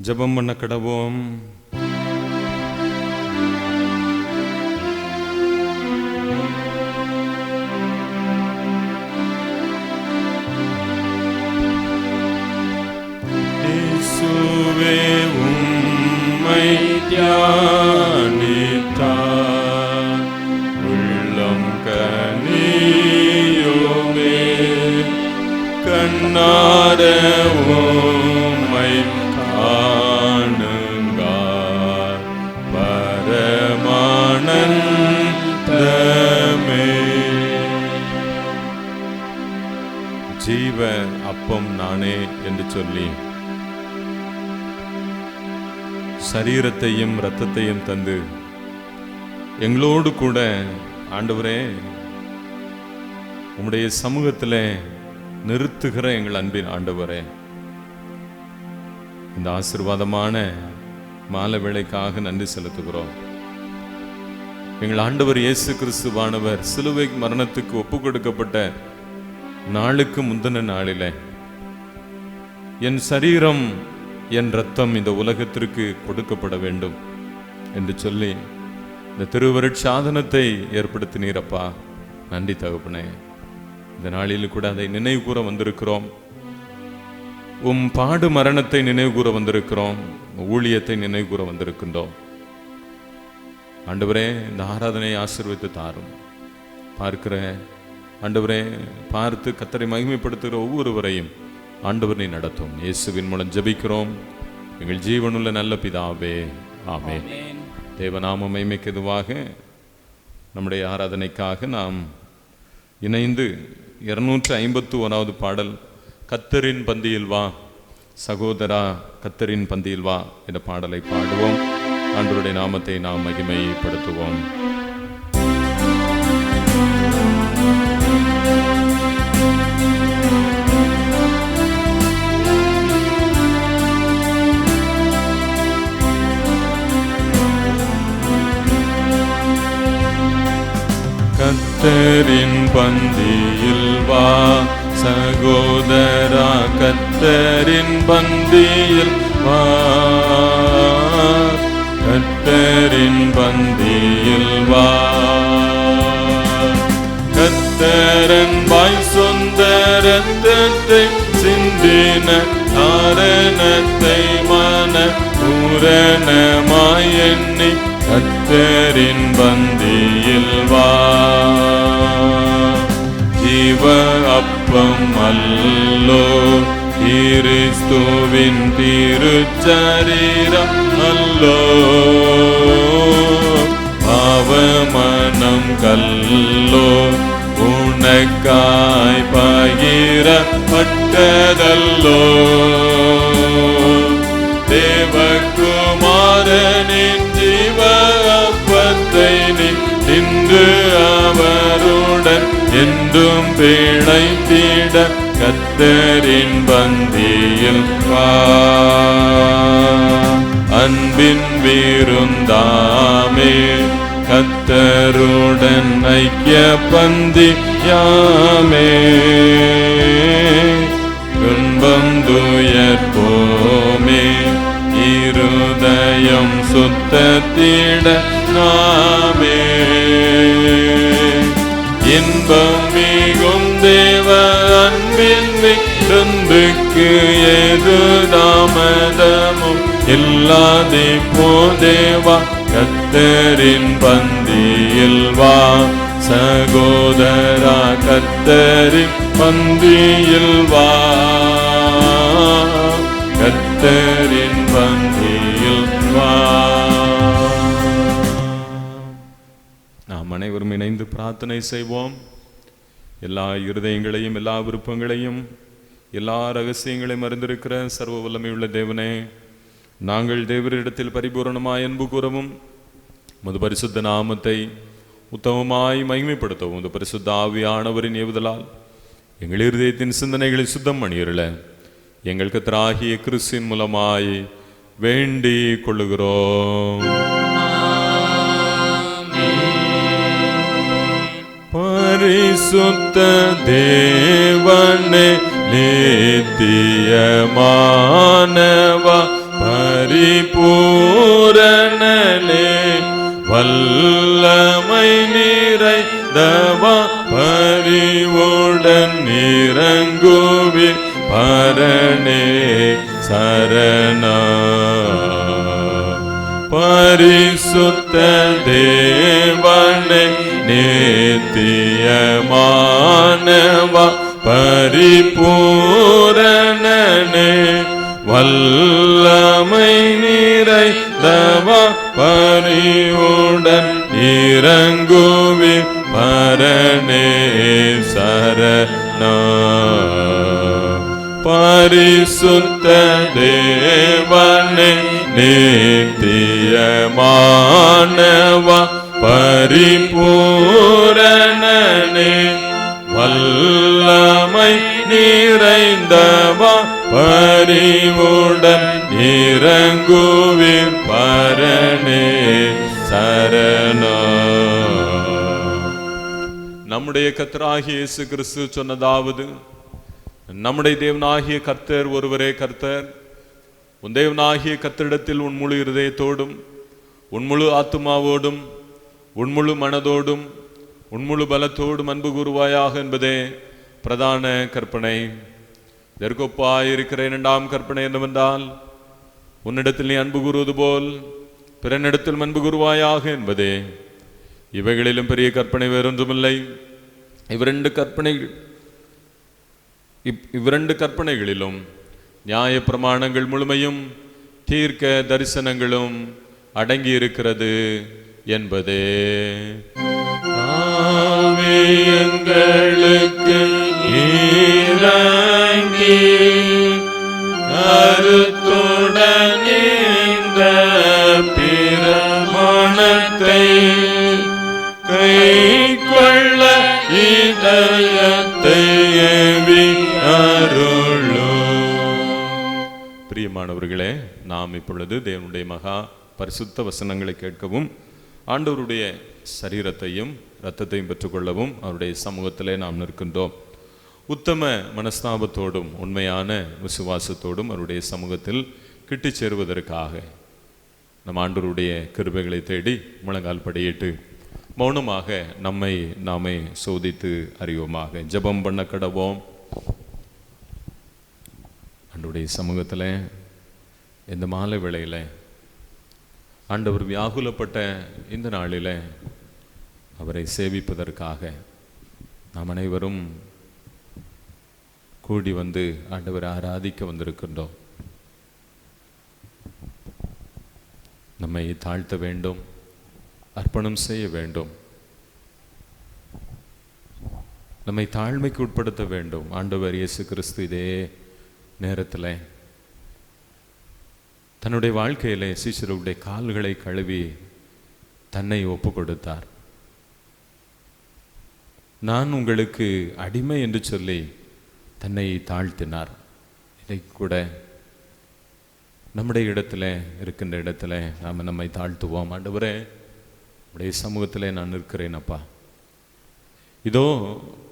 ஜெபம் பண்ண கடவோம். இயேசுவே உம்மை தியானித்தார் உள்ளம் கனியுமே, கண்ணார உம்மை காணுங்கார் பரமானந்தமே. ஜீவ அப்பம் நானே என்று சொல்லி சரீரத்தையும் இரத்தத்தையும் தந்து எங்களோடு கூட ஆண்டவரே உம்முடைய சமூகத்தில் நிறுத்துகிற எங்கள் அன்பின் ஆண்டவரே, இந்த ஆசீர்வாதமான மாலை வேளைக்காக நன்றி செலுத்துகிறோம். எங்கள் ஆண்டவர் இயேசு கிறிஸ்துவானவர் சிலுவை மரணத்துக்கு ஒப்பு கொடுக்கப்பட்ட நாளுக்கு முந்தின நாளிலே என் சரீரம் என் ரத்தம் இந்த உலகத்திற்கு கொடுக்கப்பட வேண்டும் என்று சொல்லி இந்த திருவருட்சாதனத்தை ஏற்படுத்தினீரப்பா. நன்றி தகப்பனே. இந்த நாளில் கூட அதை நினைவு கூற வந்திருக்கிறோம். உம் பாடு மரணத்தை நினைவு கூற வந்திருக்கிறோம். ஊழியத்தை நினைவு கூற வந்திருக்கின்றோம். ஆண்டவரே, இந்த ஆராதனை ஆசீர்வதித்து தாரும். பார்க்கிற ஆண்டவரே, பார்த்து கர்த்தரை மகிமைப்படுத்துகிற ஒவ்வொருவரையும் ஆண்டவரை நடத்தும். இயேசுவின் மூலம் ஜெபிக்கிறோம் எங்கள் ஜீவனுள்ள நல்ல பிதாவே, ஆமென். தேவநாம மகிமைக்கு எதுவாக நம்முடைய ஆராதனைக்காக நாம் இணைந்து 251வது பாடல், கர்த்தரின் பந்தியில் வா சகோதரா கர்த்தரின் பந்தியில் வா என்ற பாடலை பாடுவோம். ஆண்டவருடைய நாமத்தை நாம் மகிமைப்படுத்துவோம். கர்த்தரின் பந்தியில் வா சகோதரா கர்த்தரின் பந்தியில் வா, கர்த்தரின் பந்தியில் வா. கர்த்தரன் வாய் சொந்த இரத்தத்தை சிந்தின காரணத்தை மன பூரணமாய் எண்ணி கர்த்தரின் பந்தியில் வா. ஜீவ அப்பம் அல்லோ கிறிஸ்துவின் திருச்சரீரம் அல்லோ, பாவமனம் கல்லோ உனக்காய் பகிரப்பட்டதல்லோ. தேவகுமாரனின் ஜீவ அப்பத்தை நின்று அவருடன் என்றும் பிழைத்திட கர்த்தரின் பந்தியில் வா. அன்பின் விருந்தாமே கர்த்தருடன் ஐக்கிய பந்தியாமே, துன்பம் துயர்போமே இருதயம் சுத்தத்திட நாமே. இன்பம் மிகும் தேவ அன்பின் விருந்துக்கு ஏது தாமதமும் இல்லாதே போதேவா. கர்த்தரின் பந்தியில் வா சகோதரா கர்த்தரின் பந்தியில் வா, கர்த்தரின் பந்தியில் வா. நாம் அனைவரும் இணைந்து பிரார்த்தனை செய்வோம். எல்லா இருதயங்களையும் எல்லா விருப்பங்களையும் எல்லா ரகசியங்களையும் அறிந்திருக்கிற சர்வ வல்லமையுள்ள தேவனே, நாங்கள் தேவரிடத்தில் பரிபூரணமாய் அன்பு கூறவும் உமது பரிசுத்த நாமத்தை உத்தமமாய் மகிமைப்படுத்தவும் உமது பரிசுத்த ஆவியானவரின் ஏவுதலால் எங்கள் இருதயத்தின் சிந்தனைகளை சுத்தம் பண்ணியருள எங்கள் கர்த்தராகிய கிறிஸ்துவின் மூலமாய் வேண்டிக் கொள்ளுகிறோம். பரிசுத்த தேவனே நித்தியமானவா பரிபூரணனே வல்லமை நிறைந்தவா பரிவுடன் இறங்குவீர் பரணே சரணா. பரிசுத்த தேவனே நித்தியமானவா பரிபூரணனே வல்லமை நிறைந்தவா பரிவுடன் இறங்குவீர் பரணே சரணா. பரிசுத்த தேவனே நித்தியமானவா பரிபூரணனே வல்லமை நிறைந்தவா பரிவுடன் இறங்குவீர் பரணே சரணா. நம்முடைய கர்த்தராகிய இயேசு கிறிஸ்து சொன்னதாவது, நம்முடைய தேவனாகிய கர்த்தர் ஒருவரே கர்த்தர். உன் தேவனாகிய கர்த்தரிடத்தில் உன் முழு இருதயத்தோடும் உன் முழு ஆத்துமாவோடும் உன் முழு மனதோடும் உன் முழு பலத்தோடும் அன்பு கூறுவாயாக என்பதே பிரதான கற்பனை. இதற்கொப்பாயிருக்கிற இரண்டாம் கற்பனை என்னவென்றால், உன்னிடத்தில் நீ அன்பு கூறுவது போல் பிறனிடத்தில் அன்பு கூறுவாயாக என்பதே. இவைகளிலும் பெரிய கற்பனை வேறொன்றுமில்லை. இவ்விரண்டு கற்பனைகளிலும் நியாய பிரமாணங்கள் முழுமையும் தீர்க்க தரிசனங்களும் அடங்கி இருக்கிறது என்பதே. எங்களுக்கு இறங்கி கருத்துடன் இந்த பிரமாணத்தை கைக்கொள்ள இதயத்தை பிரியமானவர்களே, நாம் இப்பொழுது தேவனுடைய மகா பரிசுத்த வசனங்களை கேட்கவும் ஆண்டவருடைய சரீரத்தையும் இரத்தத்தையும் பெற்றுக்கொள்ளவும் அவருடைய சமூகத்திலே நாம் நிற்கின்றோம். உத்தம மனஸ்தாபத்தோடும் உண்மையான விசுவாசத்தோடும் அவருடைய சமூகத்தில் கிட்டி சேருவதற்காக நம் ஆண்டவருடைய கிருபைகளை தேடி முழங்கால் படியிட்டு மௌனமாக நம்மை நாமே சோதித்து அறிவோமாக. ஜெபம் பண்ண கடவோம். ஆண்டவருடைய சமூகத்தில் இந்த மாலை வேளையில் ஆண்டவர் வியாகுலப்பட்ட இந்த நாளில் அவரை சேவிப்பதற்காக நாம் அனைவரும் கூடி வந்து ஆண்டவரை ஆராதிக்க வந்திருக்கின்றோம். நம்மை தாழ்த்த வேண்டும், அர்ப்பணம் செய்ய வேண்டும், நம்மை தாழ்மைக்கு உட்படுத்த வேண்டும். ஆண்டவர் இயேசு கிறிஸ்து இதே நேரத்தில் தன்னுடைய வாழ்க்கையிலே சீஷருடைய கால்களை கழுவி தன்னை ஒப்பு கொடுத்தார். நான் உங்களுக்கு அடிமை என்று சொல்லி தன்னை தாழ்த்தினார். இதை கூட நம்முடைய இடத்துல இருக்கின்ற இடத்துல நாம் நம்மை தாழ்த்துவோம். ஆண்டவரே, உடைய சமூகத்தில் நான் நிற்கிறேன் அப்பா. இதோ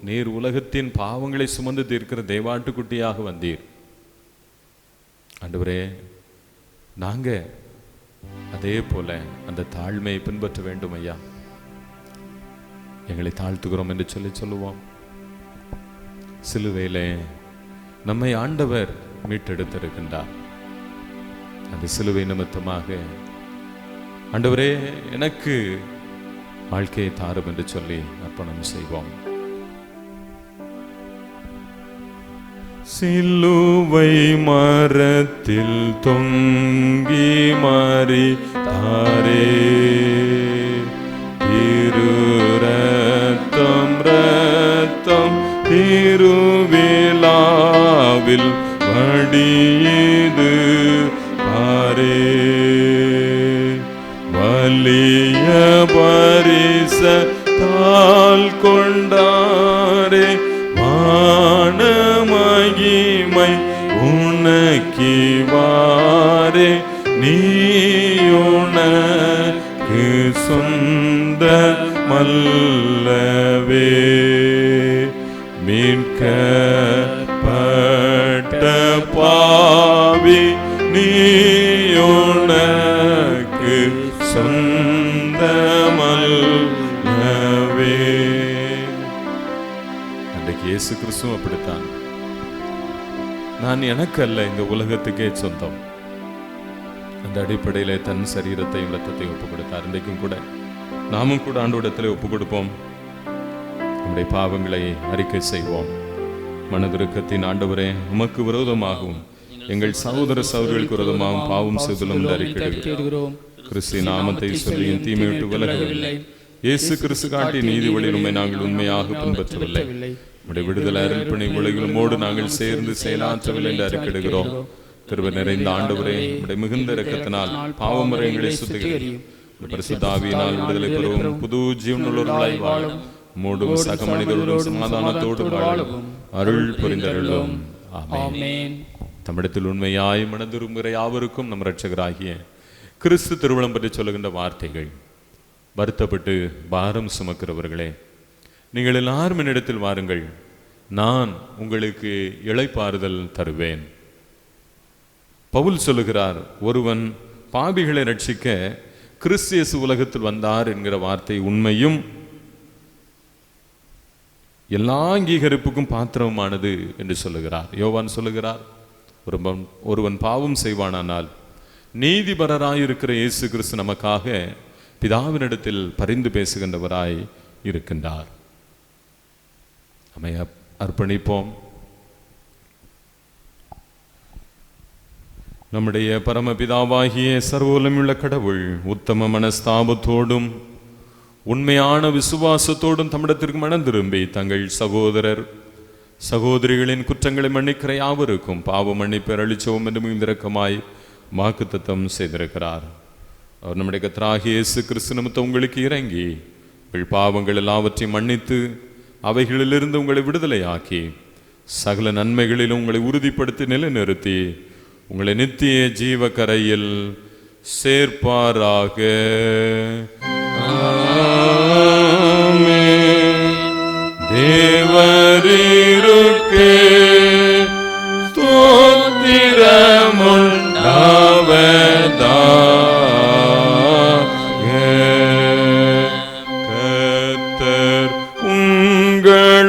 நீர் உலகத்தின் பாவங்களை சுமந்து தீர்க்கிற தேவாட்டுக்குட்டியாக வந்தீர். ஆண்டவரே, நாங்கள் அதே போல அந்த தாழ்மையை பின்பற்ற வேண்டும் ஐயா. எங்களை தாழ்த்துகிறோம் என்று சொல்லுவோம். சிலுவையிலே நம்மை ஆண்டவர் மீட்டெடுத்திருக்கின்றார். அந்த சிலுவை நிமித்தமாக ஆண்டவரே எனக்கு வாழ்க்கையை தாரும் என்று சொல்லி அர்ப்பணம் செய்வோம். சிலுவை மரத்தில் தொங்கி மரித்தாரே, திரு ரத்தம் ரத்தம் திருவிழாவில் வடியது பாரே, வலிய பரிச தாள் கொண்டாரே, மகிமை உனக்கிவாரே, நீயுனக்கு சொந்த மல்லவே, மீட்கப்பட்ட பாவி நீயுன இயேசு கிறிஸ்துவும் அப்படித்தான். நான் எனக்கு அல்ல, இந்த உலகத்துக்கே சொந்தம். அந்த அடிப்படையிலே தன் சரீரத்தையும் இரத்தத்தையும் ஒப்புக் கொடுத்தார். இன்றைக்கும் கூட நாமும் கூட ஆண்டவரிடத்திலே ஒப்புக் கொடுப்போம். நம்முடைய பாவங்களை அறிக்கை செய்வோம். மனதிருக்கத்தின் ஆண்டவரே, உமக்கு விரோதமாகவும் எங்கள் சகோதர சகோதரிகளுக்கு விரோதமாகவும் பாவம் செய்துள்ளோம் என்று அறிக்கையிடுகிறோம். கிறிஸ்து நாமத்தை சொல்லி தீமை விட்டு விலகவில்லை. இயேசு கிறிஸ்து காட்டிய நீதி வழியில் உண்மை நாங்கள் உண்மையாக பின்பற்றவில்லை. நம்முடைய விடுதலை அருள்பணி உலகிலுமோடு நாங்கள் சேர்ந்து செயலாற்றவில்லை என்று அறிக்கையிடுகிறோம். கிருபை நிறைந்த ஆண்டவரே, நம்முடைய மிகுந்த இரக்கத்தினால் பாவமுறைகளை சுத்திகரியும். பரிசுத்த ஆவியினால் விடுதலை பெறுவோம். புது ஜீவனுள்ளவர்களாய் வாழும். மூடும் சக மனிதரோடும் சமாதானத்தோடும் வாழும் அருள் புரிந்தருளும். ஆமென். தமிழத்தில் உண்மையாய் மனதிரும்புகிற யாவருக்கும் நம் இரட்சகராகிய கிறிஸ்து திருவுளம் பற்றி சொல்லுகின்ற வார்த்தைகள். வருத்தப்பட்டு பாரம் சுமக்கிறவர்களே, நீங்கள் எல்லாரும் என்னிடத்தில் வாருங்கள், நான் உங்களுக்கு இளைப்பாறுதல் தருவேன். பவுல் சொல்லுகிறார், ஒருவன் பாவிகளை ரட்சிக்க கிறிஸ்து இயேசு உலகத்தில் வந்தார் என்கிற வார்த்தை உண்மையும் எல்லா அங்கீகரிப்புக்கும் பாத்திரமானது என்று சொல்லுகிறார். யோவான் சொல்லுகிறார், ஒருவன் பாவம் செய்வானானால் நீதிபரராயிருக்கிற இயேசு கிறிஸ்து நமக்காக பிதாவினிடத்தில் பரிந்து பேசுகின்றவராய் இருக்கின்றார். நம்மை அர்ப்பணிப்போம். நம்முடைய பரமபிதாவாகிய சர்வவல்லமையுள்ள கடவுள் உத்தம மனஸ்தாபத்தோடும் உண்மையான விசுவாசத்தோடும் தமிழத்திற்கு மனம் திரும்பி தங்கள் சகோதரர் சகோதரிகளின் குற்றங்களை மன்னிக்கிற யாவருக்கும் பாவ மன்னிப்பு அளிச்சோம் என்று மிகுந்திரக்கமாய் வாக்குத்தத்தம் செய்திருக்கிறார். அவர் நம்முடைய கர்த்தராகிய இயேசு கிறிஸ்து நிமித்தம் உங்களுக்கு இறங்கி உங்கள் பாவங்கள் எல்லாவற்றையும் மன்னித்து அவைகளிலிருந்து உங்களை விடுதலையாக்கி சகல நன்மைகளிலும் உங்களை உறுதிப்படுத்தி நிலைநிறுத்தி உங்களை நித்திய ஜீவ கரையில் சேர்ப்பாராக. தேவரீருக்கே ஸ்தோத்திரமுண்டாவதாக. கர்த்தர் உங்களோடிருப்பாராக.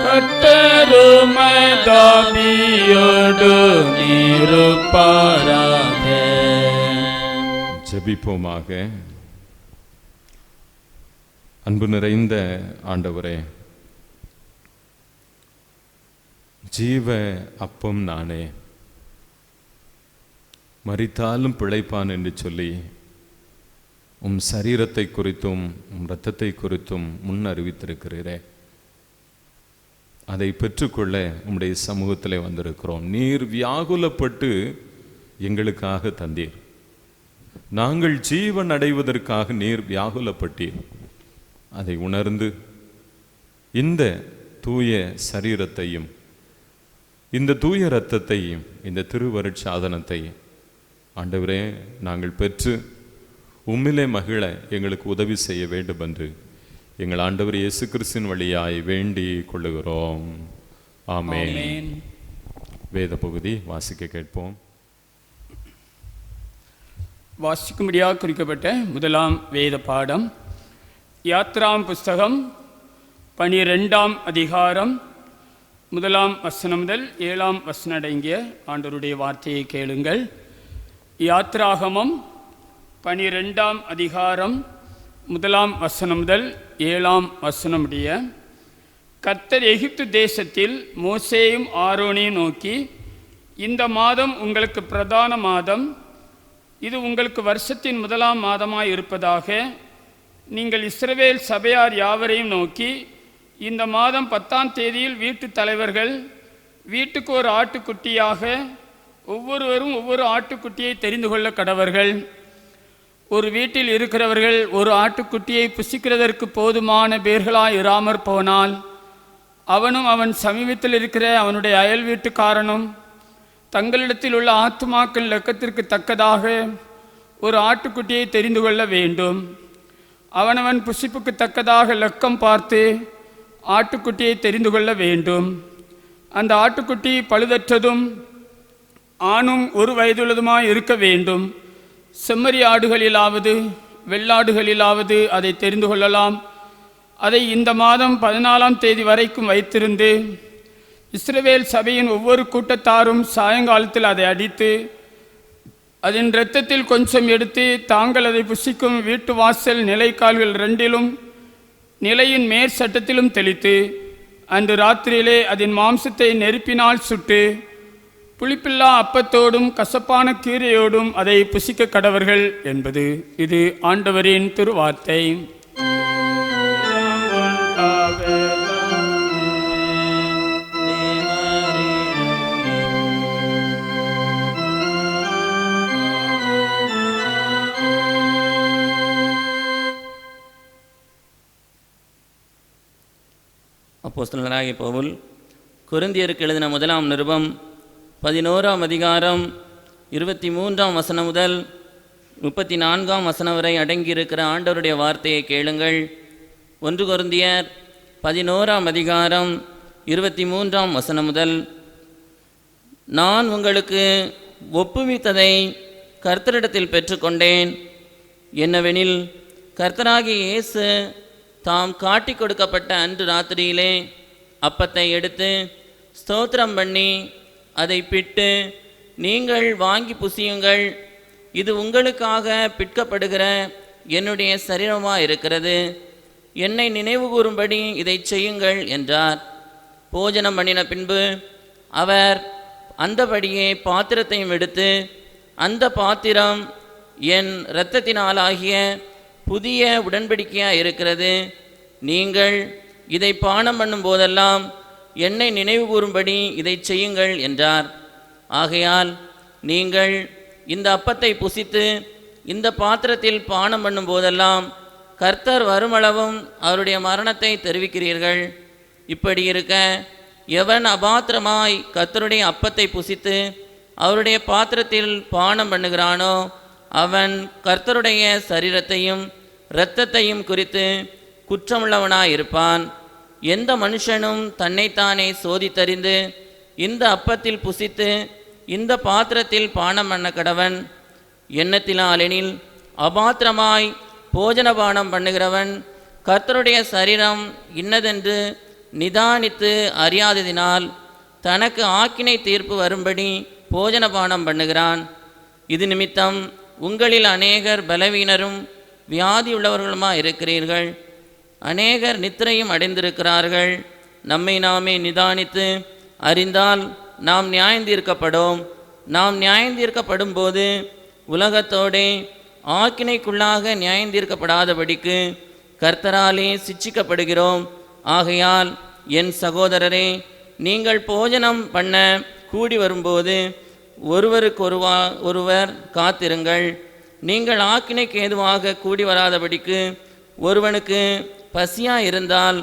கர்த்தருமதாபியோடு இருப்பாராக. ஜெபிப்போமாக. அன்பு நிறைந்த ஆண்டவரே, ஜீவ அப்பம் நானே, மரித்தாலும் பிழைப்பான் என்று சொல்லி உம் சரீரத்தை குறித்தும் உம் இரத்தத்தை குறித்தும் முன் அறிவித்திருக்கிறீரே, அதை பெற்றுக்கொள்ள உம்முடைய சமூகத்திலே வந்திருக்கிறோம். நீர் வியாகுலப்பட்டு எங்களுக்காக தந்தீர். நாங்கள் ஜீவன் அடைவதற்காக நீர் வியாகுலப்பட்டீர். அதை உணர்ந்து இந்த தூய சரீரத்தையும் இந்த தூய இரத்தத்தையும் இந்த திருவருட்சாதனத்தை ஆண்டவரே நாங்கள் பெற்று உம்மிலே மகிழ எங்களுக்கு உதவி செய்ய வேண்டும் என்று எங்கள் ஆண்டவர் இயேசு கிறிஸ்துவின் வழியாய் வேண்டிக் கொள்ளுகிறோம். ஆமென். வேத பகுதி வாசிக்க கேட்போம். வாசிக்கும்படியாக குறிக்கப்பட்ட முதலாம் வேத பாடம் யாத்ராம் புஸ்தகம் 12ஆம் அதிகாரம் 1ஆம் வசனம் முதல் 7ஆம் வசனம் அடங்கிய ஆண்டவருடைய வார்த்தையை கேளுங்கள். யாத்ராகமம் 12ஆம் அதிகாரம் 1ஆம் வசனம் முதல் 7ஆம் வசனம் உடைய. கர்த்தர் எகிப்து தேசத்தில் மோசேயும் ஆரோனையும் நோக்கி, இந்த மாதம் உங்களுக்கு பிரதான மாதம், இது உங்களுக்கு வருஷத்தின் 1ஆம் மாதமாய் இருப்பதாக. நீங்கள் இஸ்ரவேல் சபையார் யாவரையும் நோக்கி, இந்த மாதம் 10ஆம் தேதியில் வீட்டு தலைவர்கள் வீட்டுக்கு ஒரு ஆட்டுக்குட்டியாக ஒவ்வொருவரும் ஒவ்வொரு ஆட்டுக்குட்டியை தெரிந்து கொள்ள கடவர்கள். ஒரு வீட்டில் இருக்கிறவர்கள் ஒரு ஆட்டுக்குட்டியை புசிக்கிறதற்கு போதுமான பேர்களாய் இராமற் போனால் அவனும் அவன் சமீபத்தில் இருக்கிற அவனுடைய அயல் வீட்டுக்காரனும் தங்களிடத்தில் உள்ள ஆத்துமாக்கள் லக்கத்திற்கு தக்கதாக ஒரு ஆட்டுக்குட்டியை தெரிந்து கொள்ள வேண்டும். அவனவன் புசிப்புக்கு தக்கதாக லக்கம் பார்த்து ஆட்டுக்குட்டியை தெரிந்து கொள்ள வேண்டும். அந்த ஆட்டுக்குட்டி பழுதற்றதும் ஆணும் ஒரு வயதுள்ளதுமாய் இருக்க வேண்டும். செம்மறி ஆடுகளிலாவது வெள்ளாடுகளிலாவது அதை தெரிந்து கொள்ளலாம். அதை இந்த மாதம் 14ஆம் தேதி வரைக்கும் வைத்திருந்து இஸ்ரவேல் சபையின் ஒவ்வொரு கூட்டத்தாரும் சாயங்காலத்தில் அதை அடித்து அதன் இரத்தத்தில் கொஞ்சம் எடுத்து தாங்கள் அதை புசிக்கும் வீட்டு வாசல் நிலைக்கால்கள் 2லும் நிலையின் மேற்சட்டத்திலும் தெளித்து அன்று ராத்திரியிலே அதன் மாம்சத்தை நெருப்பினால் சுட்டு புளிப்பில்லா அப்பத்தோடும் கசப்பான கீரையோடும் அதை புசிக்க கடவர்கள் என்பது. இது ஆண்டவரின் திருவார்த்தை. அப்போஸ்தலனாகிய பவுல் கொரிந்தியருக்கு எழுதின முதலாம் நிருபம் 11ஆம் அதிகாரம் 23ஆம் வசனம் முதல் 34ஆம் வசனம் வரை அடங்கியிருக்கிற ஆண்டவருடைய வார்த்தையை கேளுங்கள். 1 கொரிந்தியர் 11ஆம் அதிகாரம் 23ஆம் வசனம் முதல். நான் உங்களுக்கு ஒப்புவித்ததை கர்த்தரிடத்தில் பெற்றுக்கொண்டேன். என்னவெனில், கர்த்தராகிய இயேசு தாம் காட்டி கொடுக்கப்பட்ட அன்று ராத்திரியிலே அப்பத்தை எடுத்து ஸ்தோத்திரம் பண்ணி அதை பிட்டு, நீங்கள் வாங்கி புசியுங்கள், இது உங்களுக்காக பிற்கப்படுகிற என்னுடைய சரீரமாக இருக்கிறது, என்னை நினைவு கூறும்படி இதை செய்யுங்கள் என்றார். போஜனம் பண்ணின பின்பு அவர் அந்தபடியே பாத்திரத்தையும் எடுத்து, அந்த பாத்திரம் என் இரத்தத்தினாலாகிய புதிய உடன்படிக்கையாக இருக்கிறது, நீங்கள் இதை பானம் பண்ணும் போதெல்லாம் என்னை நினைவு கூறும்படி இதை செய்யுங்கள் என்றார். ஆகையால் நீங்கள் இந்த அப்பத்தை புசித்து இந்த பாத்திரத்தில் பானம் பண்ணும் போதெல்லாம் கர்த்தர் வருமளவும் அவருடைய மரணத்தை தெரிவிக்கிறீர்கள். இப்படி இருக்க, எவன் அபாத்திரமாய் கர்த்தருடைய அப்பத்தை புசித்து அவருடைய பாத்திரத்தில் பானம் பண்ணுகிறானோ அவன் கர்த்தருடைய சரீரத்தையும் இரத்தத்தையும் குறித்து குற்றமுள்ளவனாயிருப்பான். எந்த மனுஷனும் தன்னைத்தானே சோதித்தறிந்து இந்த அப்பத்தில் புசித்து இந்த பாத்திரத்தில் பானம் பண்ண கடவன். எண்ணத்தினாலெனில் அபாத்திரமாய் போஜனபானம் பண்ணுகிறவன் கர்த்தருடைய சரீரம் இன்னதென்று நிதானித்து அறியாததினால் தனக்கு ஆக்கினை தீர்ப்பு வரும்படி போஜனபானம் பண்ணுகிறான். இது நிமித்தம் உங்களில் அநேகர் பலவீனரும் வியாதியுள்ளவர்களுமாக இருக்கிறீர்கள். அநேகர் நித்திரையும் அடைந்திருக்கிறார்கள். நம்மை நாமே நிதானித்து அறிந்தால் நாம் நியாயந்தீர்க்கப்படும். நாம் நியாயந்தீர்க்கப்படும் போது உலகத்தோடே ஆக்கினைக்குள்ளாக நியாயந்தீர்க்கப்படாதபடிக்கு கர்த்தராலே சிட்சிக்கப்படுகிறோம். ஆகையால் என் சகோதரரே, நீங்கள் போஜனம் பண்ண கூடி வரும்போது ஒருவர் காத்திருங்கள். நீங்கள் ஆக்கினைக்கு ஏதுவாக கூடி வராதபடிக்கு ஒருவனுக்கு பசியாக இருந்தால்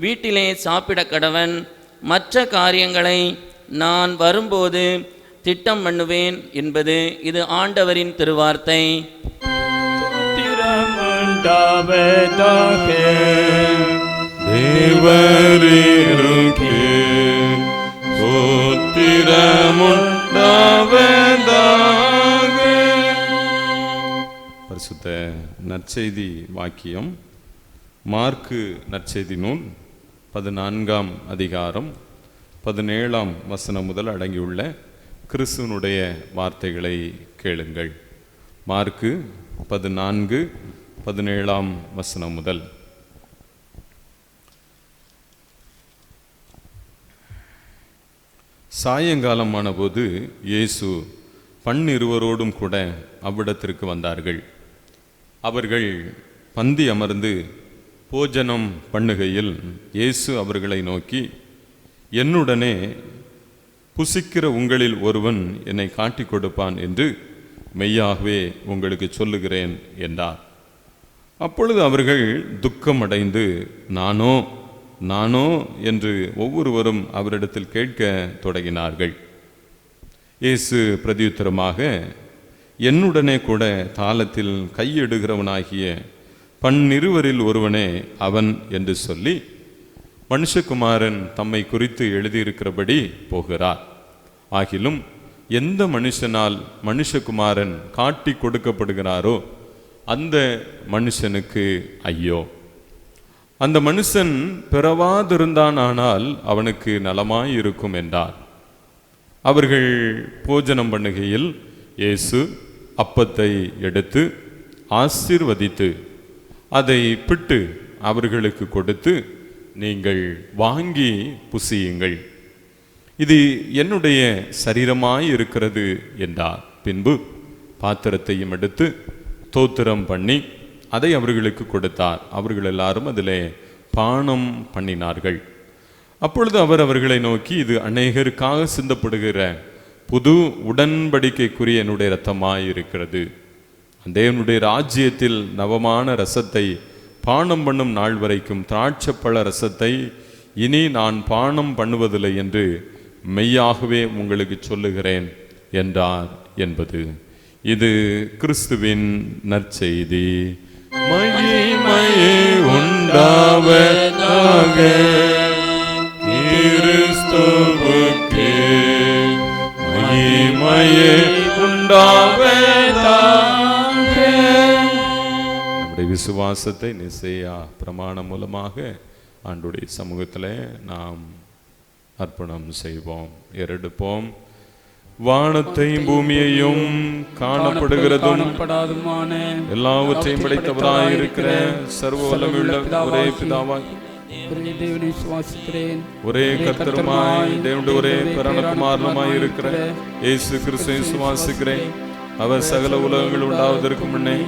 வீட்டிலே சாப்பிட கடவன். மற்ற காரியங்களை நான் வரும்போது திட்டம் பண்ணுவேன் என்பது. இது ஆண்டவரின் திருவார்த்தை. பரிசுத்த நற்செய்தி வாக்கியம் மார்க்கு நற்செய்தி நூல் 14ஆம் அதிகாரம் 17ஆம் வசனம் முதல் அடங்கியுள்ள கிறிஸ்துவனுடைய வார்த்தைகளை கேளுங்கள். மார்க்கு 14:17ஆம் வசனம் முதல். சாயங்காலமான போது இயேசு 12 கூட அவ்விடத்திற்கு வந்தார்கள். அவர்கள் பந்தி அமர்ந்து போஜனம் பண்ணுகையில் இயேசு அவர்களை நோக்கி, என்னுடனே புசிக்கிற உங்களில் ஒருவன் என்னை காட்டிக் கொடுப்பான் என்று மெய்யாகவே உங்களுக்கு சொல்லுகிறேன் என்றார். அப்பொழுது அவர்கள் துக்கமடைந்து நானோ என்று ஒவ்வொருவரும் அவரிடத்தில் கேட்க தொடங்கினார்கள். இயேசு பிரதியுத்தரமாக, என்னுடனே கூட தாளத்தில் கையிடுகிறவனாகிய 12 ஒருவனே அவன் என்று சொல்லி, மனுஷகுமாரன் தம்மை குறித்து எழுதியிருக்கிறபடி போகிறார். ஆகிலும் எந்த மனுஷனால் மனுஷகுமாரன் காட்டி கொடுக்கப்படுகிறாரோ அந்த மனுஷனுக்கு ஐயோ. அந்த மனுஷன் பிறவாதிருந்தானால் அவனுக்கு நலமாயிருக்கும் என்றார். அவர்கள் போஜனம் பண்ணுகையில் இயேசு அப்பத்தை எடுத்து ஆசீர்வதித்து அதை பிட்டு அவர்களுக்கு கொடுத்து, நீங்கள் வாங்கி புசியுங்கள், இது என்னுடைய சரீரமாய் இருக்கிறது என்றார். பின்பு பாத்திரத்தையும் எடுத்து தோத்திரம் பண்ணி அதை அவர்களுக்கு கொடுத்தார். அவர்கள் எல்லாரும் அதிலே பானம் பண்ணினார்கள். அப்பொழுது அவர் அவர்களை நோக்கி, இது அநேகருக்காக சிந்தப்படுகிற புது உடன்படிக்கைக்குரிய என்னுடைய இரத்தமாய் இருக்கிறது. தேவனுடைய ராஜ்யத்தில் நவமான ரசத்தை பானம் பண்ணும் நாள் வரைக்கும் திராட்சைப்பழ ரசத்தை இனி நான் பானம் பண்ணுவதில்லை என்று மெய்யாகவே உங்களுக்கு சொல்லுகிறேன் என்றார் என்பது. இது கிறிஸ்துவின் நற்செய்தி. மகிமையே உண்டாவதாக கிறிஸ்துவுக்கே, மகிமையே உண்டாவதாக. நம்முடைய விசுவாசத்தை நிசையா பிரமாணம் மூலமாக ஆண்டுடைய சமூகத்தில் நாம் அர்ப்பணம் செய்வோம், ஏறெடுப்போம். வானத்தையும் பூமியையும் காணப்படுகிறதும் எல்லாவற்றையும் படைத்தவராயிருக்கிற சர்வ வல்லமையுள்ள ஒரே பிதாவாய் ஒரே கர்த்தருமாய் தேவனுடைய ஒரே பிராணகுமாரனுமாய் இருக்கிற இயேசு கிறிஸ்துவை விசுவாசிக்கிறேன். அவர் சகல உலகங்கள் உண்டாவதற்கு முன்னே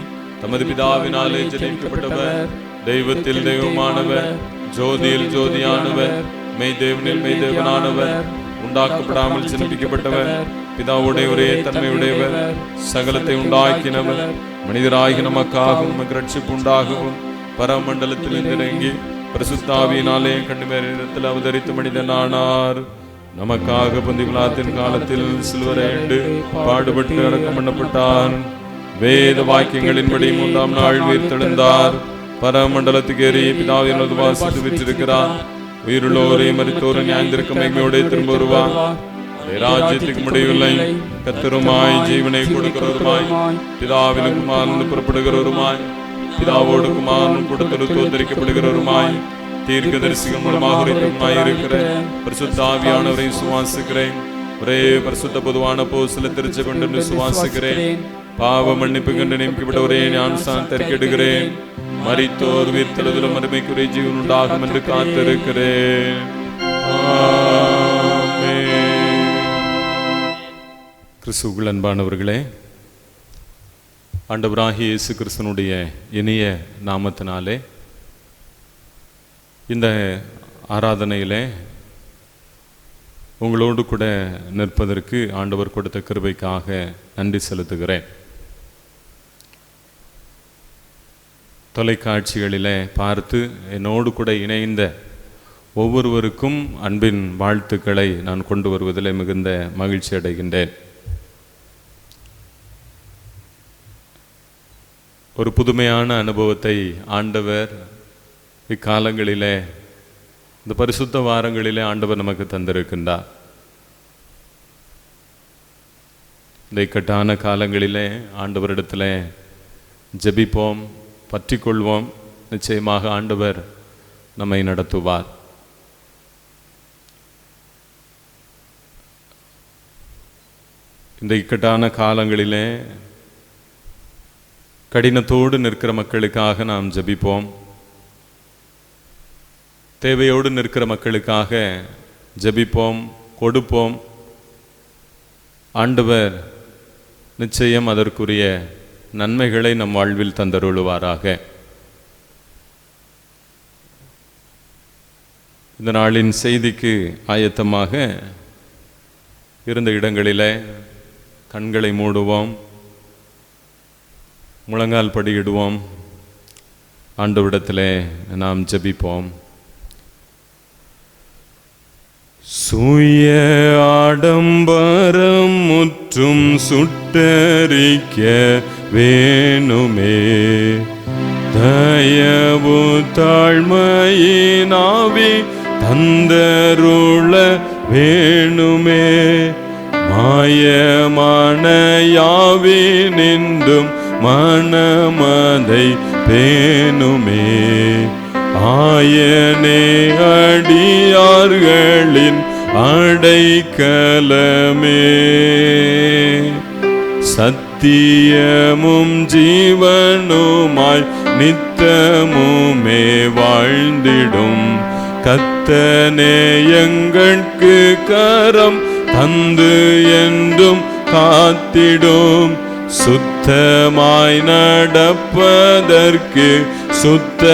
தமது பிதாவினாலே ஜனிக்கப்பட்டவர், தெய்வத்தில் தெய்வமானவர், ஜோதியில் ஜோதியானவர், மெய்தேவனில் மெய்தேவனானவர், உண்டாக்கப்படாமல் ஜனிப்பிக்கப்பட்டவர், பிதாவுடைய ஒரே தன்மையுடையவர், சகலத்தை உண்டாக்கினவர், மனிதராகி நமக்காகவும் நமக்கு ரட்சிப்பு உண்டாகவும் பரமண்டலத்தில் இறங்கி பரிசுத்தாவியினாலே கண்ணிமேரத்தில் அவதரித்து மனிதனானார். நமக்காக பொந்தி பிலாத்தின் காலத்தில் சிலுவரைண்டு பாடுபட்டு அடக்கம் பண்ணப்பட்டார். வேத வாக்கியங்களின்படி 3ஆம் நாள் உயிர்த்தெழுந்தார். பரமண்டலத்துக்கு ஏறி பிதாவின் வாசித்து விற்றிருக்கிறார். உயிருள்ளோரை மரித்தோரை நியாயந்திருக்க மகிமையோட திரும்ப வருவார். ராஜ்யத்துக்கு முடிவில்லை. கர்த்தருமாய் ஜீவனை கொடுக்கிறவருமாய் பிதாவின் குமாரன் புறப்படுகிறவருமாய் பிதாவோடு குமாரன் கூட்டத்தோடு தோத்தரிக்கப்படுகிறவருமாய் தீர்க்கதரிசிகள் மூலமாக இருக்கிற பரிசுத்த ஆவியானவரை விசுவாசிக்கிறேன். ஒரே பரிசுத்த பொதுவான போஸ்தல திருச்சபை கொண்டு விசுவாசிக்கிறேன். பாவ மன்னிப்பு கண்டு நியமிக்கப்பட்ட ஒரே ஞானஸ்நானம் தரிக்கிடுகிறேன். மரித்தோர் உயிர்த்தெழுதலும் மறுமைக்குரிய ஜீவன் உண்டாகும் என்று காத்திருக்கிறேன். கிறிஸ்துவுக்குள் அன்பானவர்களே, ஆண்டவராகிய இயேசு கிறிஸ்துனுடைய இனிய நாமத்தினாலே இந்த ஆராதனையிலே உங்களோடு கூட நிற்பதற்கு ஆண்டவர் கொடுத்த கிருபைக்காக நன்றி செலுத்துகிறேன். தொலைக்காட்சிகளிலே பார்த்து என்னோடு கூட இணைந்த ஒவ்வொருவருக்கும் அன்பின் வாழ்த்துக்களை நான் கொண்டு வருவதில் மிகுந்த மகிழ்ச்சி அடைகின்றேன். ஒரு புதுமையான அனுபவத்தை ஆண்டவர் இக்காலங்களிலே, இந்த பரிசுத்த வாரங்களிலே ஆண்டவர் நமக்கு தந்திருக்கின்றார். இந்த இக்கட்டான காலங்களிலே ஆண்டவரிடத்தில் ஜெபிப்போம், பற்றிக்கொள்வோம். நிச்சயமாக ஆண்டவர் நம்மை நடத்துவார். இந்த இக்கட்டான காலங்களிலே கடினத்தோடு நிற்கிற மக்களுக்காக நாம் ஜெபிப்போம். தேவையோடு நிற்கிற மக்களுக்காக ஜெபிப்போம், கொடுப்போம். ஆண்டவர் நிச்சயம் அதற்குரிய நன்மைகளை நம் வாழ்வில் தந்தருளுவாராக. இந்த நாளின் செய்திக்கு ஆயத்தமாக இருந்த இடங்களிலே கண்களை மூடுவோம், முழங்கால் படியிடுவோம், ஆண்டவரிடத்திலே நாம் ஜெபிப்போம். சுய ஆடம்பரம் முற்றும் சுட்டரிக்க வேணுமே, தயவு தாழ்மையினாவி தந்தருள வேணுமே, மாயமான யாவி நின்றும் மனமதை பேணுமே, ஆயனே அடியார்களின் அடைக்கலமே, சத்தியமும் ஜீவனுமாய் நித்தமுமே வாழ்ந்திடும் கர்த்தனே எங்கட்கு கரம் தந்து என்றும் காத்திடும், சுத்தமாய் நடப்பதற்கு சுத்த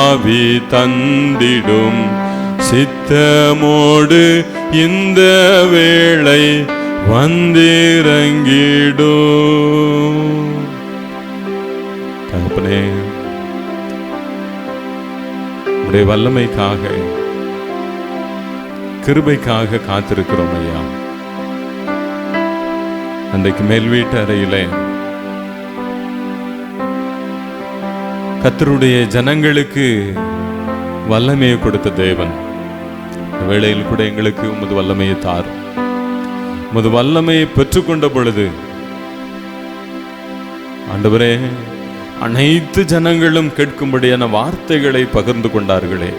ஆவி தந்திடும், சித்தமோடு இந்த வேளை வந்திறங்கிடும். தகப்பனே, உடைய வல்லமைக்காக கிருபைக்காக காத்திருக்கிறோம் ஐயா. அன்றைக்கு மேல் வீட்டு அறையிலே கர்த்தருடைய ஜனங்களுக்கு வல்லமையை கொடுத்த தேவன், வேளையில் கூட எங்களுக்கு உமது வல்லமையை தார். உமது வல்லமையை பெற்றுக்கொண்ட பொழுது ஆண்டவரே, அனைத்து ஜனங்களும் கேட்கும்படியான வார்த்தைகளை பகிர்ந்து கொண்டார்களே,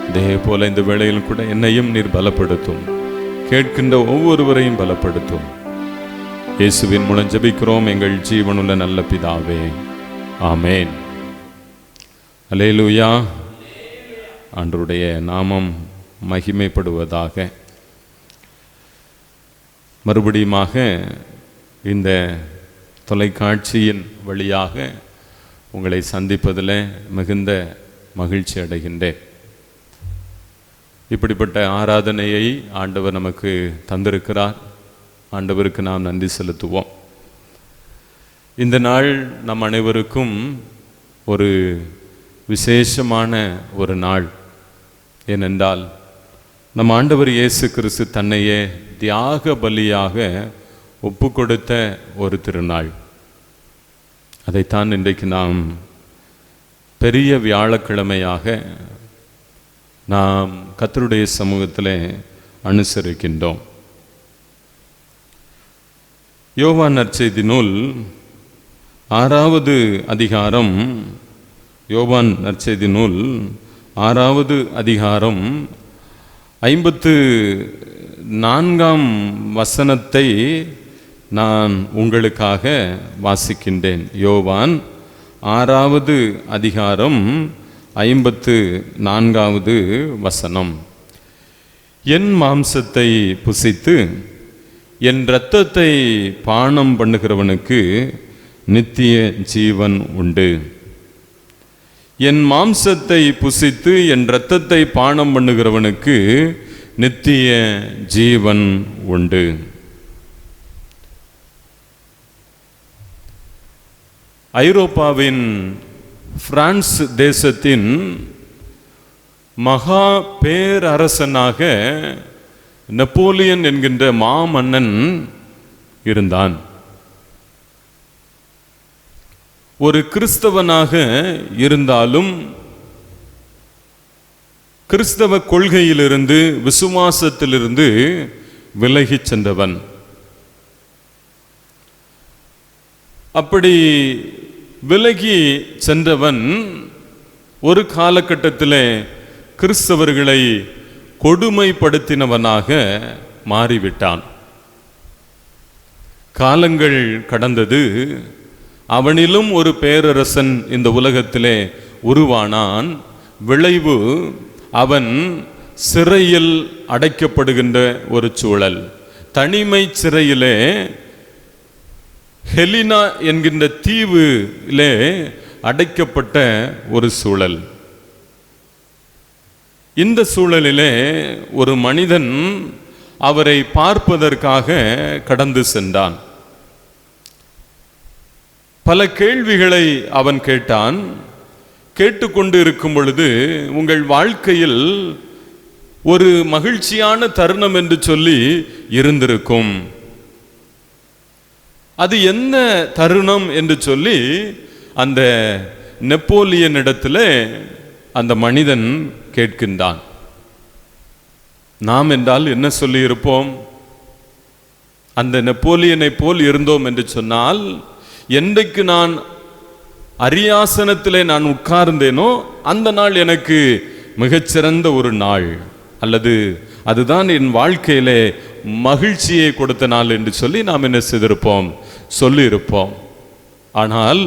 இதே போல இந்த வேளையில் கூட என்னையும் நீர் பலப்படுத்தும், கேட்கின்ற ஒவ்வொருவரையும் பலப்படுத்தும். இயேசுவின் மூலம் ஜெபிக்கிறோம் எங்கள் ஜீவனுள்ள நல்ல பிதாவே, ஆமேன். அல்லேலூயா. ஆண்டவருடைய நாமம் மகிமைப்படுவதாக. மறுபடியுமாக இந்த தொலைக்காட்சியின் வழியாக உங்களை சந்திப்பதில் மிகுந்த மகிழ்ச்சி அடைகின்றேன். இப்படிப்பட்ட ஆராதனையை ஆண்டவர் நமக்கு தந்திருக்கிறார். ஆண்டவருக்கு நாம் நன்றி செலுத்துவோம். இந்த நாள் நம் அனைவருக்கும் ஒரு விசேஷமான ஒரு நாள். ஏனென்றால் நம் ஆண்டவர் இயேசு கிறிஸ்து தன்னையே தியாக பலியாக ஒப்பு கொடுத்த ஒரு திருநாள். அதைத்தான் இன்றைக்கு நாம் பெரிய வியாழக்கிழமையாக நாம் கர்த்தருடைய சமூகத்தில் அனுசரிக்கின்றோம். யோவான் நற்செய்தி நூல் 6வது அதிகாரம், யோவான் நற்செய்தி நூல் 6வது அதிகாரம் 54ஆம் வசனத்தை நான் உங்களுக்காக வாசிக்கின்றேன். யோவான் 6வது அதிகாரம் 54வது வசனம். என் மாம்சத்தை புசித்து என் இரத்தத்தை பானம் பண்ணுகிறவனுக்கு நித்திய ஜீவன் உண்டு. என் மாம்சத்தை புசித்து என் இரத்தத்தை பானம் பண்ணுகிறவனுக்கு நித்திய ஜீவன் உண்டு. ஐரோப்பாவின் பிரான்ஸ் தேசத்தின் மகா பேரரசனாக நெப்போலியன் என்கின்ற மாமன்னன் இருந்தான். ஒரு கிறிஸ்தவனாக இருந்தாலும் கிறிஸ்தவ கொள்கையிலிருந்து விசுவாசத்திலிருந்து விலகிச் சென்றவன். அப்படி விலகி சென்றவன் ஒரு காலகட்டத்தில் கிறிஸ்தவர்களை கொடுமைப்படுத்தினவனாக மாறிவிட்டான். காலங்கள் கடந்தது. அவனிலும் ஒரு பேரரசன் இந்த உலகத்திலே உருவானான். விளைவு அவன் சிறையில் அடைக்கப்படுகின்ற ஒரு சூழல். தனிமை சிறையிலே ஹெலினா என்கின்ற தீவிலே அடைக்கப்பட்ட ஒரு சூழல். இந்த சூழலிலே ஒரு மனிதன் அவரை பார்ப்பதற்காக கடந்து சென்றான். பல கேள்விகளை அவன் கேட்டான். கேட்டுக்கொண்டு இருக்கும் பொழுது, உங்கள் வாழ்க்கையில் ஒரு மகிழ்ச்சியான தருணம் என்று சொல்லி இருந்திருக்கும், அது என்ன தருணம் என்று சொல்லி அந்த நெப்போலியனிடத்தில் அந்த மனிதன் கேட்கின்றான். நாம் என்றால் என்ன சொல்லி இருப்போம்? அந்த நெப்போலியனை போல் இருந்தோம் என்று சொன்னால், என்றைக்கு நான் அரியாசனத்திலே நான் உட்கார்ந்தேனோ அந்த நாள் எனக்கு மிகச்சிறந்த ஒரு நாள், அல்லது அதுதான் என் வாழ்க்கையிலே மகிழ்ச்சியை கொடுத்த நாள் என்று சொல்லி நாம் என்ன செய்திருப்போம், சொல்லியிருப்போம். ஆனால்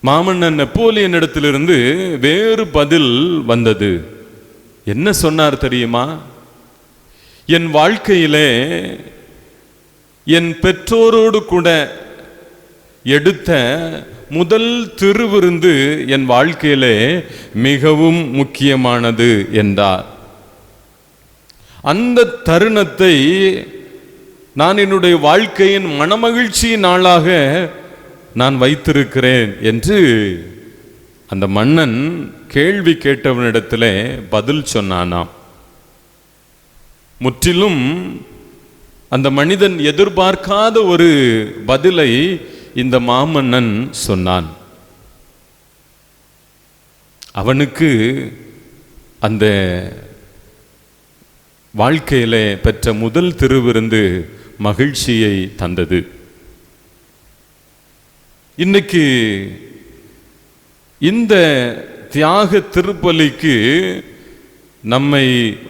மாமன்னன் நெப்போலியன் இடத்திலிருந்து வேறு பதில் வந்தது. என்ன சொன்னார் தெரியுமா? என் வாழ்க்கையிலே என் பெற்றோரோடு கூட எடுத்த முதல் திருவிருந்து என் வாழ்க்கையிலே மிகவும் முக்கியமானது என்றார். அந்த தருணத்தை நான் என்னுடைய வாழ்க்கையின் மனமகிழ்ச்சி நாளாக நான் வைத்திருக்கிறேன் என்று அந்த மன்னன் கேள்வி கேட்டவனிடத்திலே பதில் சொன்னானாம். முற்றிலும் அந்த மனிதன் எதிர்பார்க்காத ஒரு பதிலை இந்த மாமன்னன் சொன்னான். அவனுக்கு அந்த வாழ்க்கையிலே பெற்ற முதல் திருவிருந்து மகிழ்ச்சியை தந்தது. இன்னைக்கு இந்த தியாக திருப்பலிக்கு நம்மை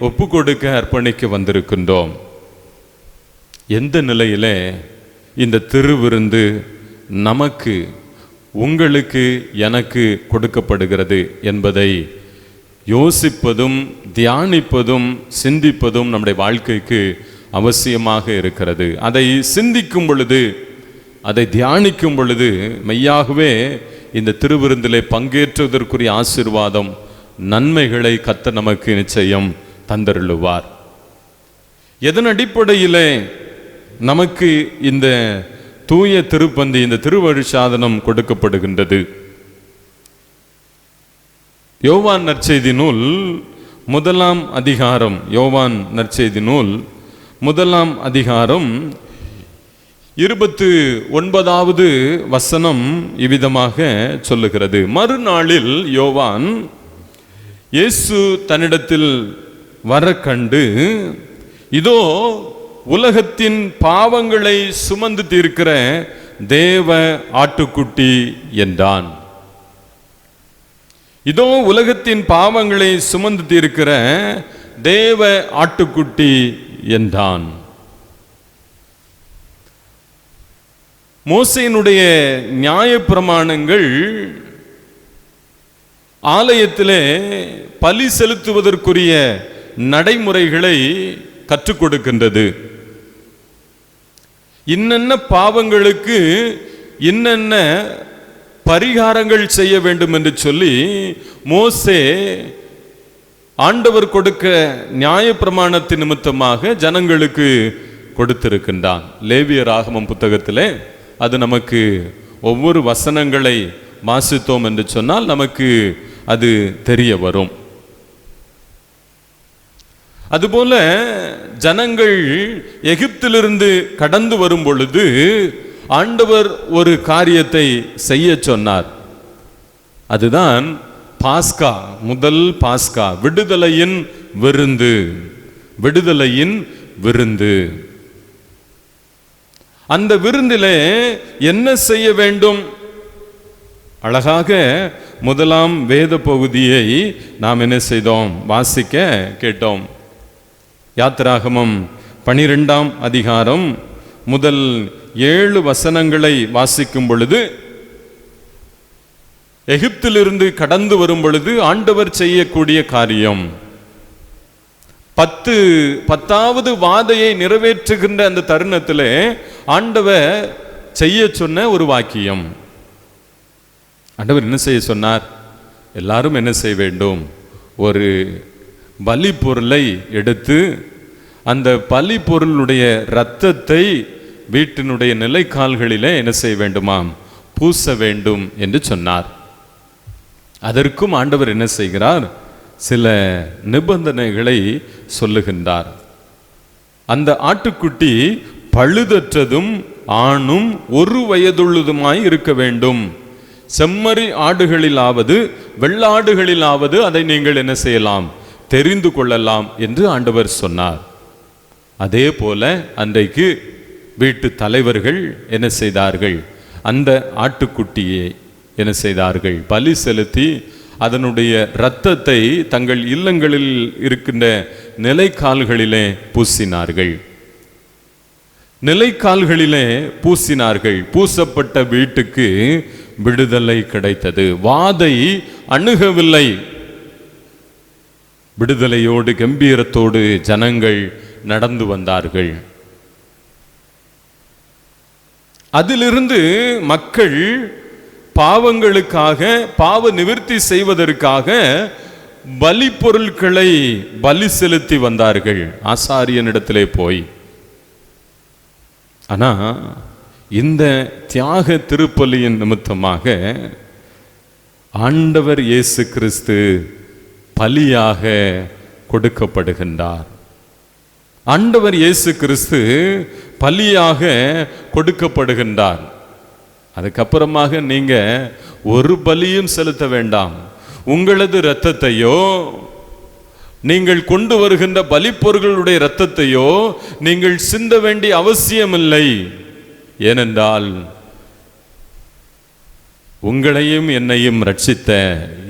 ஒப்பு கொடுக்க அர்ப்பணிக்க வந்திருக்கின்றோம். எந்த நிலையிலே இந்த திருவிருந்து நமக்கு, உங்களுக்கு, எனக்கு கொடுக்கப்படுகிறது என்பதை யோசிப்பதும் தியானிப்பதும் சிந்திப்பதும் நம்முடைய வாழ்க்கைக்கு அவசியமாக இருக்கிறது. அதை சிந்திக்கும் பொழுது, அதை தியானிக்கும் பொழுது மெய்யாகவே இந்த திருவிருந்திலே பங்கேற்றுவதற்குரிய ஆசீர்வாதம், நன்மைகளை கர்த்தர் நமக்கு நிச்சயம் தந்தருளுவார். எதன் அடிப்படையிலே நமக்கு இந்த தூய திருப்பந்தி, இந்த திருவருட்சாதனம் கொடுக்கப்படுகின்றது? யோவான் நற்செய்தி நூல் 1ஆம் அதிகாரம், யோவான் நற்செய்தி நூல் 1ஆம் அதிகாரம் 29வது வசனம் இவ்விதமாக சொல்லுகிறது. மறுநாளில் யோவான் இயேசு தன்னிடத்தில் வர கண்டு, இதோ உலகத்தின் பாவங்களை சுமந்து தீர்க்கிற தேவ ஆட்டுக்குட்டி என்றான். இதோ உலகத்தின் பாவங்களை சுமந்து தீர்க்கிற தேவ ஆட்டுக்குட்டி என்றான். மோசேயினுடைய நியாயப்பிரமாணங்கள் ஆலயத்திலே பலி செலுத்துவதற்குரிய நடைமுறைகளை கற்றுக் கொடுக்கின்றது. இன்னென்ன பாவங்களுக்கு இன்னென்ன பரிகாரங்கள் செய்ய வேண்டும் என்று சொல்லி மோசே ஆண்டவர் கொடுக்க நியாயப்பிரமாணத்தின் நிமித்தமாக ஜனங்களுக்கு கொடுத்திருக்கின்றான். லேவியராகமம் புத்தகத்திலே அது நமக்கு ஒவ்வொரு வசனங்களை வாசித்தோம் என்று சொன்னால் நமக்கு அது தெரிய வரும். அதுபோல ஜனங்கள் எகிப்திலிருந்து கடந்து வரும் பொழுது ஆண்டவர் ஒரு காரியத்தை செய்ய சொன்னார். அதுதான் பாஸ்கா, முதல் பாஸ்கா, விடுதலையின் விருந்து. விடுதலையின் விருந்து. அந்த விருந்திலே என்ன செய்ய வேண்டும்? அழகாக 1ஆம் வேத பகுதியை நாம் என்ன செய்தோம்? வாசிக்க கேட்டோம். யாத்திராகமம் 12ஆம் அதிகாரம் முதல் 7 வசனங்களை வாசிக்கும் பொழுது, எகிப்திலிருந்து கடந்து வரும் பொழுது ஆண்டவர் செய்யக்கூடிய காரியம், 10வது வாதையை நிறைவேற்றுகின்ற அந்த தருணத்திலே ஆண்டவர் செய்ய சொன்ன ஒரு வாக்கியம். ஆண்டவர் என்ன செய்ய சொன்னார்? எல்லாரும் என்ன செய்ய வேண்டும்? ஒரு பலி பொருளை எடுத்து அந்த பலி பொருளுடைய இரத்தத்தை வீட்டினுடைய நிலைக்கால்களிலே என்ன செய்ய வேண்டுமாம்? பூச வேண்டும் என்று சொன்னார். அதற்கும் ஆண்டவர் என்ன செய்கிறார்? சில நிபந்தனைகளை சொல்லுகின்றார். அந்த ஆட்டுக்குட்டி பழுதற்றதும் ஆணும் 1 வயதுள்ளதுமாய் இருக்க வேண்டும். செம்மறி ஆடுகளிலாவது வெள்ளாடுகளிலாவது அதை நீங்கள் என்ன செய்யலாம்? தெரிந்து கொள்ளலாம் என்று ஆண்டவர் சொன்னார். அதே போல அன்றைக்கு வீட்டு தலைவர்கள் என்ன செய்தார்கள்? அந்த ஆட்டுக்குட்டியை என்ன செய்தார்கள்? பலி செலுத்தி அதனுடைய இரத்தத்தை தங்கள் இல்லங்களில் இருக்கின்ற நிலைக்கால்களிலே பூசினார்கள். நிலைக்கால்களிலே பூசினார்கள். பூசப்பட்ட வீட்டுக்கு விடுதலை கிடைத்தது. வாதை அணுகவில்லை. விடுதலையோடு கம்பீரத்தோடு ஜனங்கள் நடந்து வந்தார்கள். அதிலிருந்து மக்கள் பாவங்களுக்காக, பாவ நிவர்த்தி செய்வதற்காக பலி பொருட்களை பலி செலுத்தி வந்தார்கள் ஆசாரியனிடத்திலே போய். ஆனா இந்த தியாக திருப்பலியின் நிமித்தமாக ஆண்டவர் இயேசு கிறிஸ்து பலியாக கொடுக்கப்படுகின்றார். ஆண்டவர் இயேசு கிறிஸ்து பலியாக கொடுக்கப்படுகின்றார். அதுக்கப்புறமாக நீங்க ஒரு பலியும் செலுத்த வேண்டாம். உங்களது இரத்தத்தையோ நீங்கள் கொண்டு வருகின்ற பலிப்பொருளுடைய இரத்தத்தையோ நீங்கள் சிந்த வேண்டிய அவசியமில்லை. ஏனென்றால் உங்களையும் என்னையும் ரட்சித்த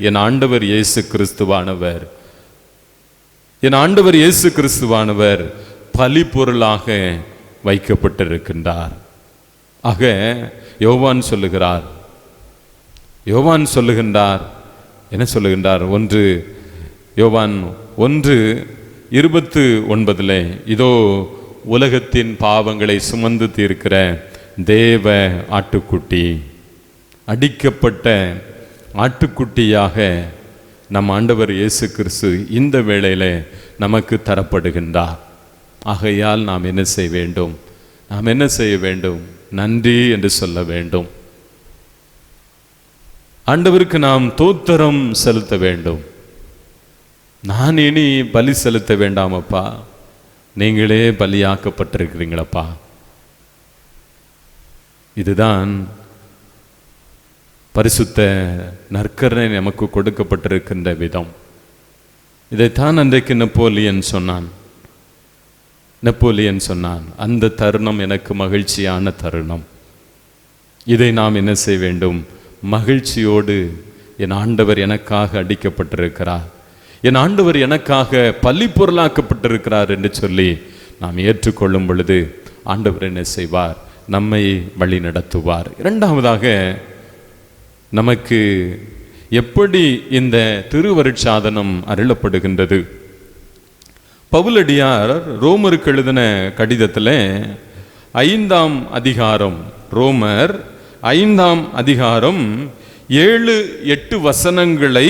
என் ஆண்டவர் இயேசு கிறிஸ்துவானவர், என் ஆண்டவர் இயேசு கிறிஸ்துவானவர் பலி பொருளாக வைக்கப்பட்டிருக்கின்றார். ஆக யோவான் சொல்லுகின்றார் என்ன சொல்லுகின்றார்? யோவான் 1:29 இதோ உலகத்தின் பாவங்களை சுமந்து தீர்க்கிற தேவ ஆட்டுக்குட்டி, அடிக்கப்பட்ட ஆட்டுக்குட்டியாக நம் ஆண்டவர் இயேசு கிறிஸ்து இந்த வேளையில நமக்கு தரப்படுகின்றார். ஆகையால் நாம் என்ன செய்ய வேண்டும்? நன்றி என்று சொல்ல வேண்டும். ஆண்டவருக்கு நாம் தோத்திரம் செலுத்த வேண்டும். நான் இனி பலி செலுத்த வேண்டாமப்பா, நீங்களே பலியாக்கப்பட்டிருக்கிறீங்களப்பா. இதுதான் பரிசுத்த நற்கருணை நமக்கு கொடுக்கப்பட்டிருக்கின்ற விதம். இதைத்தான் அன்றைக்கு நெப்போலியன் சொன்னான், அந்த தருணம் எனக்கு மகிழ்ச்சியான தருணம். இதை நாம் என்ன செய்ய வேண்டும்? மகிழ்ச்சியோடு என் ஆண்டவர் எனக்காக அடிக்கப்பட்டிருக்கிறார், என் ஆண்டவர் எனக்காக பலி பொருளாக்கப்பட்டிருக்கிறார் என்று சொல்லி நாம் ஏற்றுக்கொள்ளும் பொழுது ஆண்டவர் என்ன செய்வார்? நம்மை வழி நடத்துவார். இரண்டாவதாக, நமக்கு எப்படி இந்த திருவருட்சாதனம் அருளப்படுகின்றது? பவுலடியார் ரோமருக்கு எழுதின கடிதத்தில் 5ஆம் அதிகாரம், ரோமர் 5ஆம் அதிகாரம் 7-8 வசனங்களை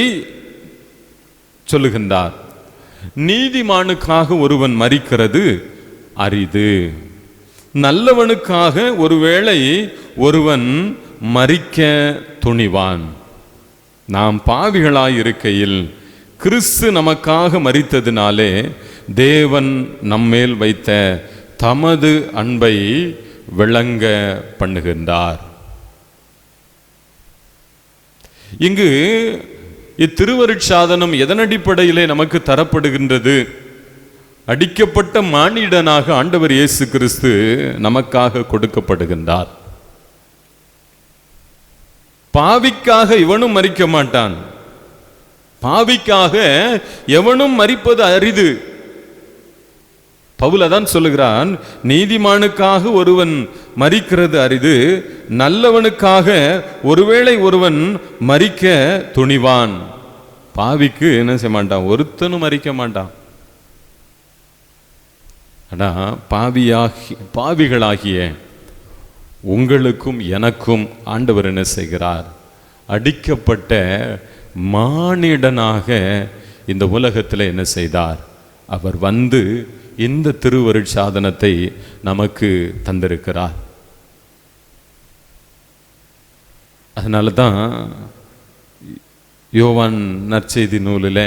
சொல்லுகின்றார். நீதிமானுக்காக ஒருவன் மரிக்கிறது அரிது, நல்லவனுக்காக ஒருவேளை ஒருவன் மரிக்க துணிவான். நாம் பாவிகளாயிருக்கையில் கிறிஸ்து நமக்காக மரித்ததினாலே தேவன் நம்மேல் வைத்த தமது அன்பை விளங்க பண்ணுகின்றார். இங்கு இத்திருவருட்சாதனம் எதன் அடிப்படையிலே நமக்கு தரப்படுகின்றது? அடிக்கப்பட்ட மானிடனாக ஆண்டவர் இயேசு கிறிஸ்து நமக்காக கொடுக்கப்படுகின்றார். பாவிக்காக இவனும் மரிக்க மாட்டான். பாவிக்காக எவனும் மரிப்பது அரிது. பவுல் அதான் சொல்லுகிறான், நீதிமானுக்காக ஒருவன் மரிக்கிறது அரிது, நல்லவனுக்காக ஒருவேளை ஒருவன் மரிக்க துணிவான். பாவிக்கு என்ன செய்ய மாட்டான்? ஒருத்தனும் மரிக்க மாட்டான். ஆனா பாவிகளாகிய உங்களுக்கும் எனக்கும் ஆண்டவர் என்ன செய்கிறார்? அடிக்கப்பட்ட மானிடனாக இந்த உலகத்தில் என்ன செய்தார்? அவர் வந்து இந்த திருவருட்சாதனத்தை நமக்கு தந்திருக்கிறார். அதனால தான் யோவான் நற்செய்தி நூலில்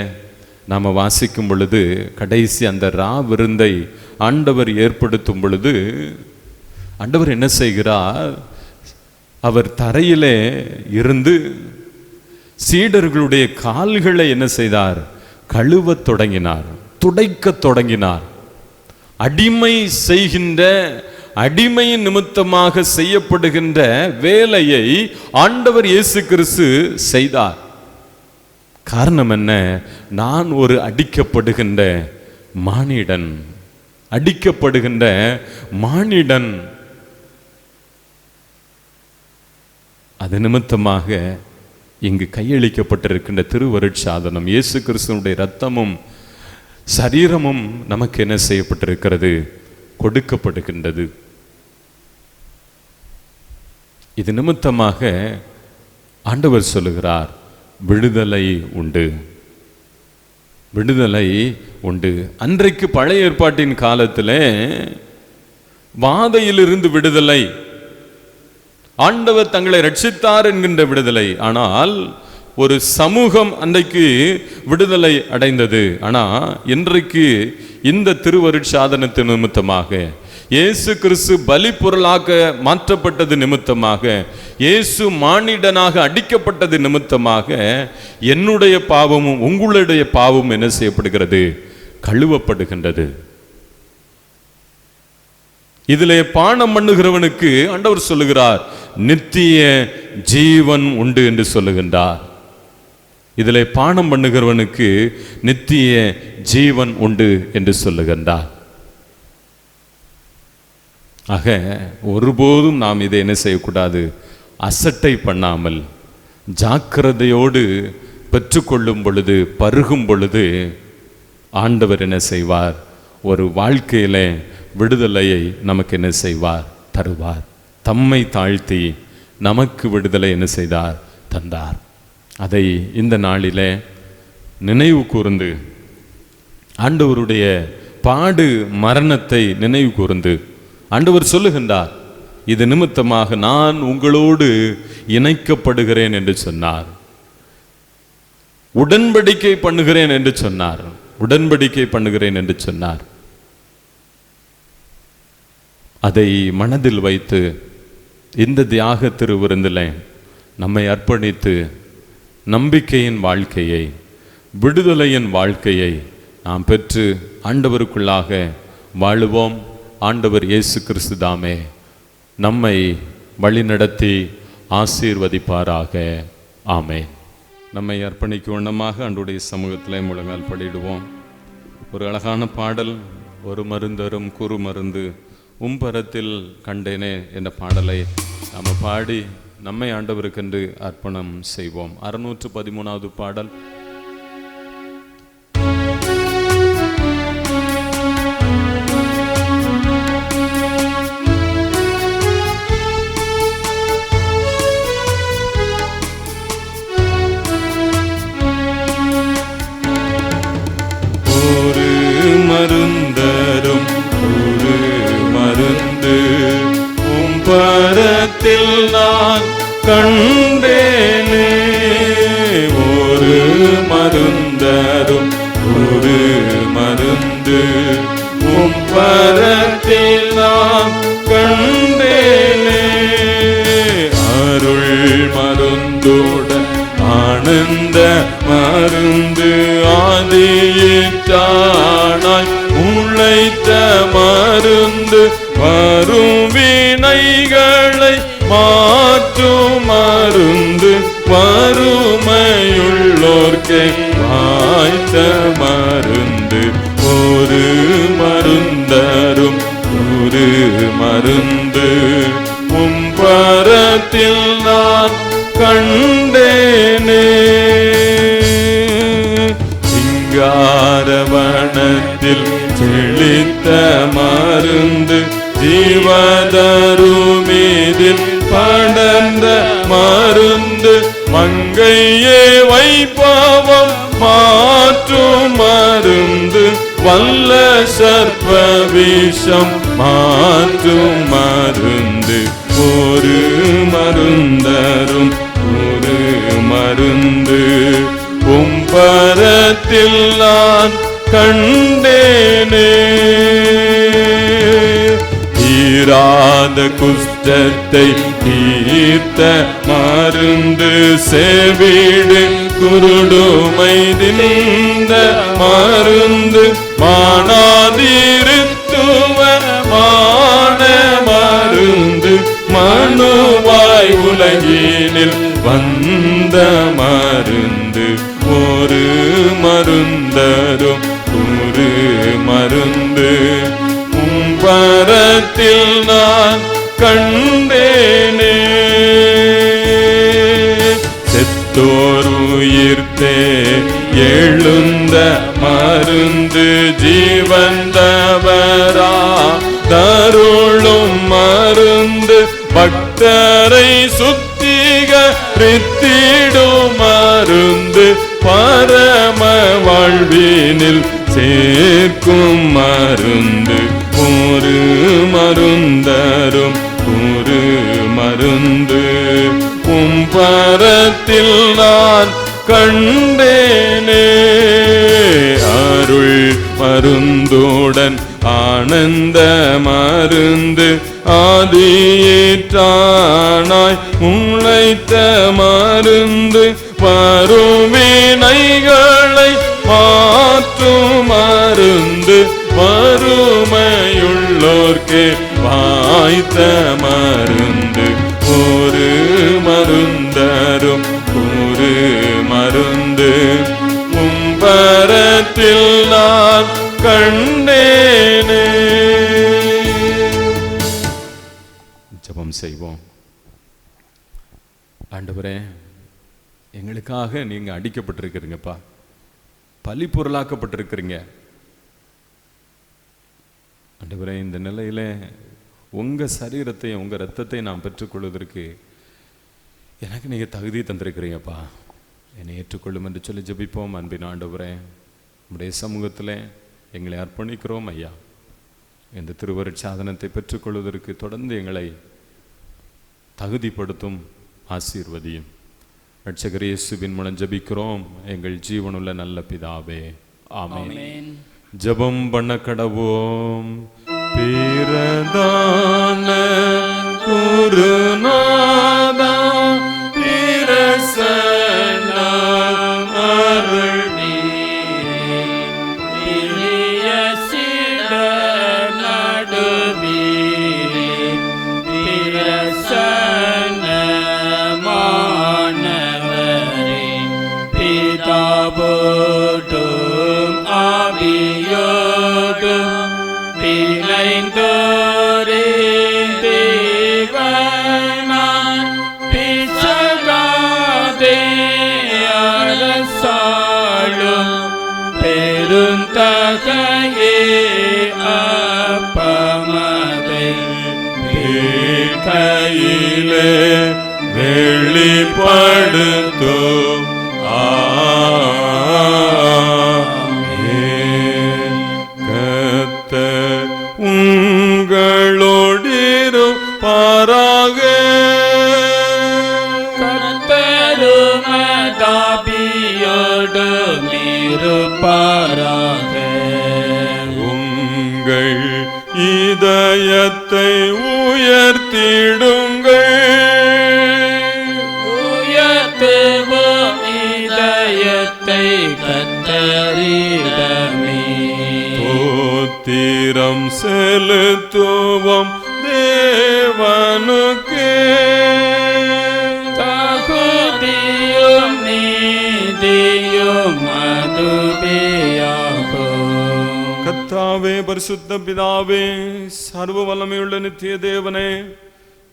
நாம் வாசிக்கும் பொழுது கடைசி அந்த விருந்தை ஆண்டவர் ஏற்படுத்தும் பொழுது ஆண்டவர் என்ன செய்கிறார்? அவர் தரையிலே இருந்து சீடர்களுடைய கால்களை என்ன செய்தார்? கழுவத் தொடங்கினார், துடைக்க தொடங்கினார். அடிமை செய்கின்ற அடிமையின் நிமித்தமாக செய்யப்படுகின்ற வேலையை ஆண்டவர் இயேசு கிறிஸ்து செய்தார். காரணம் என்ன? நான் ஒரு அடிக்கப்படுகின்ற மானிடன், அடிக்கப்படுகின்ற மானிடன். அது நிமித்தமாக இங்கு கையளிக்கப்பட்டிருக்கின்ற திருவருட்சாதனம், இயேசு கிறிஸ்துவினுடைய இரத்தமும் சரீரமும் நமக்கு என்ன செய்யப்பட்டிருக்கிறது? கொடுக்கப்படுகின்றது. இது நிமித்தமாக ஆண்டவர் சொல்லுகிறார், விடுதலை உண்டு, விடுதலை உண்டு. அன்றைக்கு பழைய ஏற்பாட்டின் காலத்தில் வாதையிலிருந்து விடுதலை, ஆண்டவர் தங்களை ரட்சித்தார் என்கின்ற விடுதலை. ஆனால் ஒரு சமூகம் அன்றைக்கு விடுதலை அடைந்தது. ஆனால் இன்றைக்கு இந்த திருவருட்சாதனத்தின் நிமித்தமாக, இயேசு கிறிஸ்து பலி பொருளாக மாற்றப்பட்டது நிமித்தமாக, இயேசு மானிடனாக அடிக்கப்பட்டது நிமித்தமாக என்னுடைய பாவமும் உங்களுடைய பாவமும் என்ன செய்யப்படுகிறது? கழுவப்படுகின்றது. இதிலே பானம் பண்ணுகிறவனுக்கு ஆண்டவர் சொல்லுகிறார், நித்திய ஜீவன் உண்டு என்று சொல்லுகின்றார். இதிலே பானம் பண்ணுகிறவனுக்கு நித்திய ஜீவன் உண்டு என்று சொல்லுகின்றார். ஆக ஒருபோதும் நாம் இதை என்ன செய்யக்கூடாது? அசட்டை பண்ணாமல் ஜாக்கிரதையோடு பெற்றுக்கொள்ளும் பொழுது, பருகும் பொழுது ஆண்டவர் என்ன செய்வார்? ஒரு வாழ்க்கையில விடுதலையை நமக்கு என்ன செய்வார்? தருவார். தம்மை தாழ்த்தி நமக்கு விடுதலை என்ன செய்தார்? தந்தார். அதை இந்த நாளிலே நினைவு கூர்ந்து, ஆண்டவருடைய பாடு மரணத்தை நினைவு கூர்ந்து ஆண்டவர் சொல்லுகின்றார், இது நிமித்தமாக நான் உங்களோடு இணைக்கப்படுகிறேன் என்று சொன்னார். உடன்படிக்கை பண்ணுகிறேன் என்று சொன்னார். உடன்படிக்கை பண்ணுகிறேன் என்று சொன்னார். அதை மனதில் வைத்து இந்த தியாக திருவிருந்தில் நம்மை அர்ப்பணித்து நம்பிக்கையின் வாழ்க்கையை, விடுதலையின் வாழ்க்கையை நாம் பெற்று ஆண்டவருக்குள்ளாக வாழுவோம். ஆண்டவர் இயேசு கிறிஸ்து தாமே நம்மை வழிநடத்தி ஆசீர்வதிப்பாராக. ஆமென். நம்மை அர்ப்பணிக்கும் வண்ணமாக ஆண்டவருடைய சமூகத்தில் முழங்கால் படிடுவோம். ஒரு அழகான பாடல், ஒரு மருந்தரும் குறு மருந்து உம்பரத்தில் கண்டேனே என்ற பாடலை நாம் பாடி நம்மை ஆண்டவருக்கென்று அர்ப்பணம் செய்வோம். 613வது பாடல். ஒரு மருந்தரும் ஒரு மருந்து உம்பரத்தில் நான் கண்டேனே. ஒரு மருந்தரும் ஒரு மருந்து உம்பரத்தில் நான் கண்டேனே. அருள் மருந்துடன் ஆனந்த மருந்து ஆதியிட்டானாய் உழைத்த மருந்து வரும் வினைகளை மாற்றும் மருந்து வறுமையுள்ளோர்க்கே வாய்த்த மருந்து. ஒரு மருந்தரும் ஒரு மருந்து உம்பரத்தில் நான் கண்டேனே. சிங்காரவனத்தில் செழித்த மருந்து ஜீவதருமீதில் படர்ந்த மருந்து மங்கையே வைப்பவம் மாற்றும் மருந்து வல்ல சர்ப்ப விஷம் மாற்றும் மருந்து. ஒரு மருந்தரும் ஒரு மருந்து உம்பரத்தில் நான் கண்டேனே. தீராத குஷ்டத்தை தீர்த்த மருந்து செவிடு குருடுமை திந்த மருந்து மானாதிருத்துவமான வந்த மருந்து ஒரு மருந்தரும் ஒரு மருந்து உம்பரத்தில் நான் கண்டேனே. செத்தோர் உயிர்த்தே எழுந்த மருந்து ஜீவந்தவரா தருளும் மருந்து பக்தரை சுத்திகரித்திடும் மருந்து பரம வாழ்வினில் சேர்க்கும் மருந்து ஒரு மருந்தரும் ஒரு மருந்து உம்பரத்தில் நான் கண்டேனே. அருள் மருந்துடன் ஆனந்த மருந்து ஆதியிற்றானாய் முளைத்த மருந்து வறுவினைகளை மாற்றும் மருந்து வறுமையுள்ளோர்க்கு வாய்த்த மருந்து ஒரு மருந்தரும் ஒரு மருந்து உம்பரத்தில் நான் கண்டேனே. ஜெபம் செய்வோம். ஆண்டவரே, எங்களுக்காக நீங்க அடிக்கப்பட்டிருக்கிறீங்கப்பா, பலி பொருளாக்கப்பட்டிருக்கிறீங்க. ஆண்டவரே, இந்த நிலையில உங்க சரீரத்தை உங்க ரத்தத்தை நான் பெற்றுக்கொள்வதற்கு எனக்கு நீங்க தகுதி தந்திருக்கிறீங்கப்பா, என்னை ஏற்றுக்கொள்ளும் என்று சொல்லி ஜெபிப்போம். அன்பின் ஆண்டவரே, நம்முடைய சமூகத்தில் எங்களை அர்ப்பணிக்கிறோம் ஐயா. இந்த திருவருட்சாதனத்தை பெற்றுக்கொள்வதற்கு தொடர்ந்து எங்களை தகுதிப்படுத்தும், ஆசீர்வதியும். ரட்சகர் இயேசுவின் மூலம் ஜெபிக்கிறோம் எங்கள் ஜீவனுள்ள நல்ல பிதாவே, ஆமென். ஜெபம் பண்ண கடவோம். பிரதான குருநாதா பிரசன்ன அருள் போட்டும் ஆவியோடும் பிணைந்தோரே தேவனாய் பிசகாதே அரசாளும் பெருந்தகையே அப்பமதை கையிலே வெளிப்படுத்தும். கர்த்தர் உங்களோடிரு பாராக. கர்த்தருமதாபியோடும் இருப்பாராக. உங்கள் இதயத்தை உயர்த்திடுங்கள். உயர்த்துவோம் இதயத்தை கர்த்தரிடமே. தோத்திரம் செலுத்துவோம் தேவனுக்கே. தகுதியும் நீதியும் அதுபேயாகும். கர்த்தாவே, பரிசுத்த பிதாவே, சர்வ வல்லமையுள்ள நித்திய தேவனே,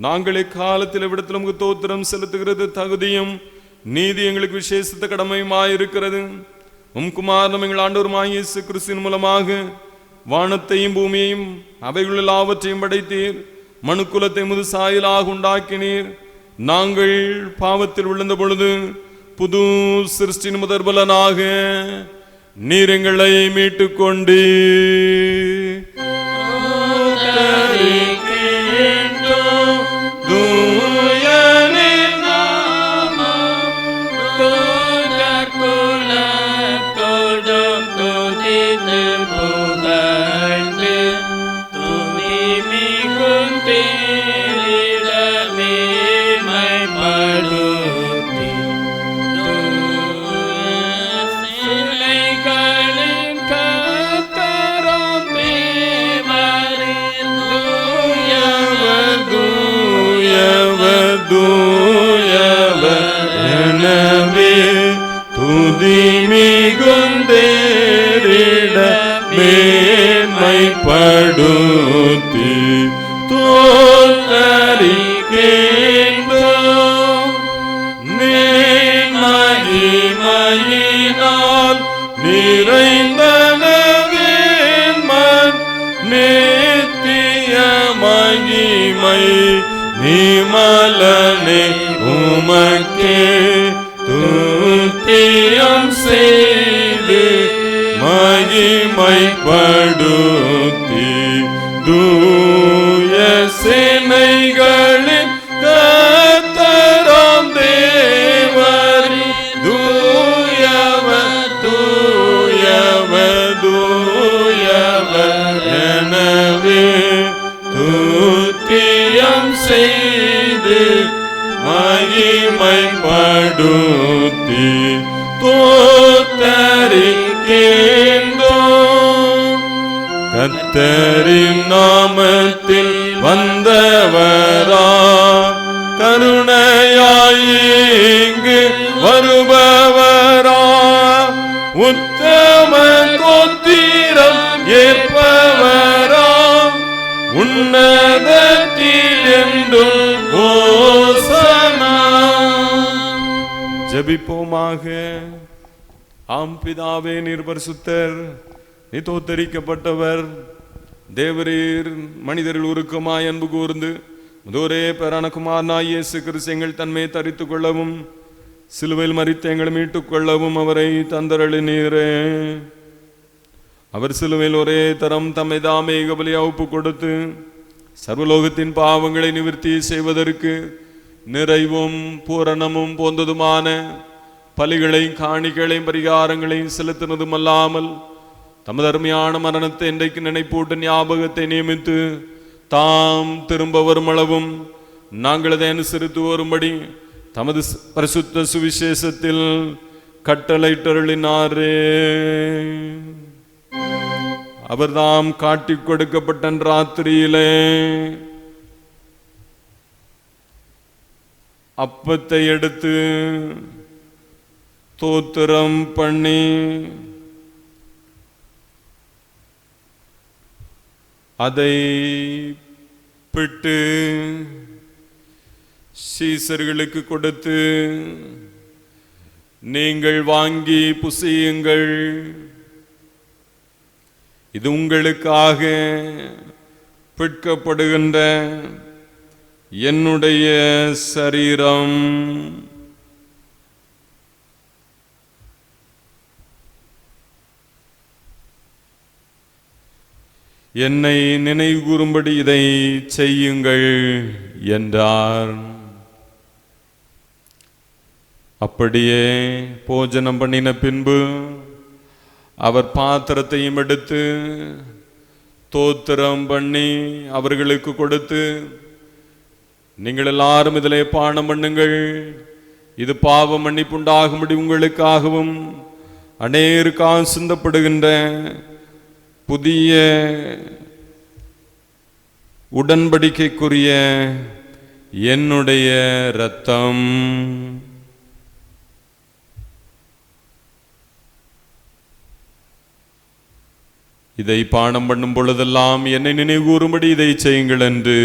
நாங்கள் இக்காலத்தில் இவ்விடத்தில் உங்களுக்கு தோத்திரம் செலுத்துகிறது தகுதியும் நீதி எங்களுக்கு விசேஷத்த கடமையுமாயிருக்கிறது. குமாரனும் எங்கள் ஆண்டவருமாகிய இயேசு கிறிஸ்துவின் மூலமாக வானத்தையும் பூமியையும் அவைகளில் எல்லாவற்றையும் படைத்தீர். மனுக்குலத்தை முது சாயலாக உண்டாக்கினீர். நாங்கள் பாவத்தில் விழுந்த பொழுது புது சிருஷ்டின் முதற்பலனாக நீர் எங்களை மீட்டுக் கொண்டீர். தோத்தரிக்கின்றோம். நீ மகிமையினால் நிறைந்தனவேன்மன் நித்திய மகிமை நிமலனே உமக்கே துதியம் செய்து மகிமைப்படுத்தி தூய சேனைகளின் கர்த்தராம் தேவர் தூயவர் தூயவர் தூயவர் எனவே துதியம் செய்து மகிமைப்படுத்தி தோத்தரிக்கின்றோம். கர்த்தரின் நாமத்தில் வந்தவரா கருணையாயிங்கு வருபவரா உத்தம கோத்திரம் ஏற்பவரா உன்னதத்தில் என்றும் ஓசனா. ஜெபிப்போமாக. ஆம் பிதாவே, நீர் பரிசுத்தர், நீ தோத்தரிக்கப்பட்டவர். தேவரீர் மனிதரில் உருக்கமாய் அன்பு கூர்ந்து முதோரே பேரான குமாரனாய் இயேசு கிறிஸ்து எங்கள் தன்மையை தரித்துக் கொள்ளவும் சிலுவையில் மரித்து எங்களை மீட்டுக் கொள்ளவும் அவரை தந்தருளினீரே. அவர் சிலுவையில் ஒரே தரம் தம்மை தாமே பலியாக ஒப்பு கொடுத்து சர்வலோகத்தின் பாவங்களை நிவர்த்தி செய்வதற்கு நிறைவும் பூரணமும் போந்ததுமான பலிகளையும் காணிகளையும் பரிகாரங்களையும் செலுத்தினதும் அல்லாமல் தமது அருமையான மரணத்தை இன்றைக்கு நினைப்பூட்ட ஞாபகத்தை நியமித்து தாம் திரும்ப வரும் அளவும் நாங்கள் அதை அனுசரித்து வரும்படி தமது பரிசுத்த சுவிசேஷத்தில் கட்டளையிட்டருளினாரே. அவர் தாம் காட்டிக் கொடுக்கப்பட்ட ராத்திரியிலே அப்பத்தை எடுத்து தோத்திரம் பண்ணி அதை பிட்டு சீசர்களுக்கு கொடுத்து, நீங்கள் வாங்கி புசியுங்கள், இது உங்களுக்காக பிற்கப்படுகின்ற என்னுடைய சரீரம். என்னை நினைவுகூரும்படி இதை செய்யுங்கள் என்றார். அப்படியே போஜனம் பண்ணின பின்பு அவர் பாத்திரத்தையும் எடுத்து தோத்திரம் பண்ணி அவர்களுக்கு கொடுத்து, நீங்கள் எல்லாரும் இதிலே பானம் பண்ணுங்கள், இது பாவ மன்னிப்புண்டாகும்படி உங்களுக்காகவும் அநேருக்காக சிந்தப்படுகின்ற புதிய உடன்படிக்கைக்குரிய என்னுடைய இரத்தம். இதை பானம் பண்ணும் பொழுதெல்லாம் என்னை நினைவுகூரும்படி இதை செய்யுங்கள் என்று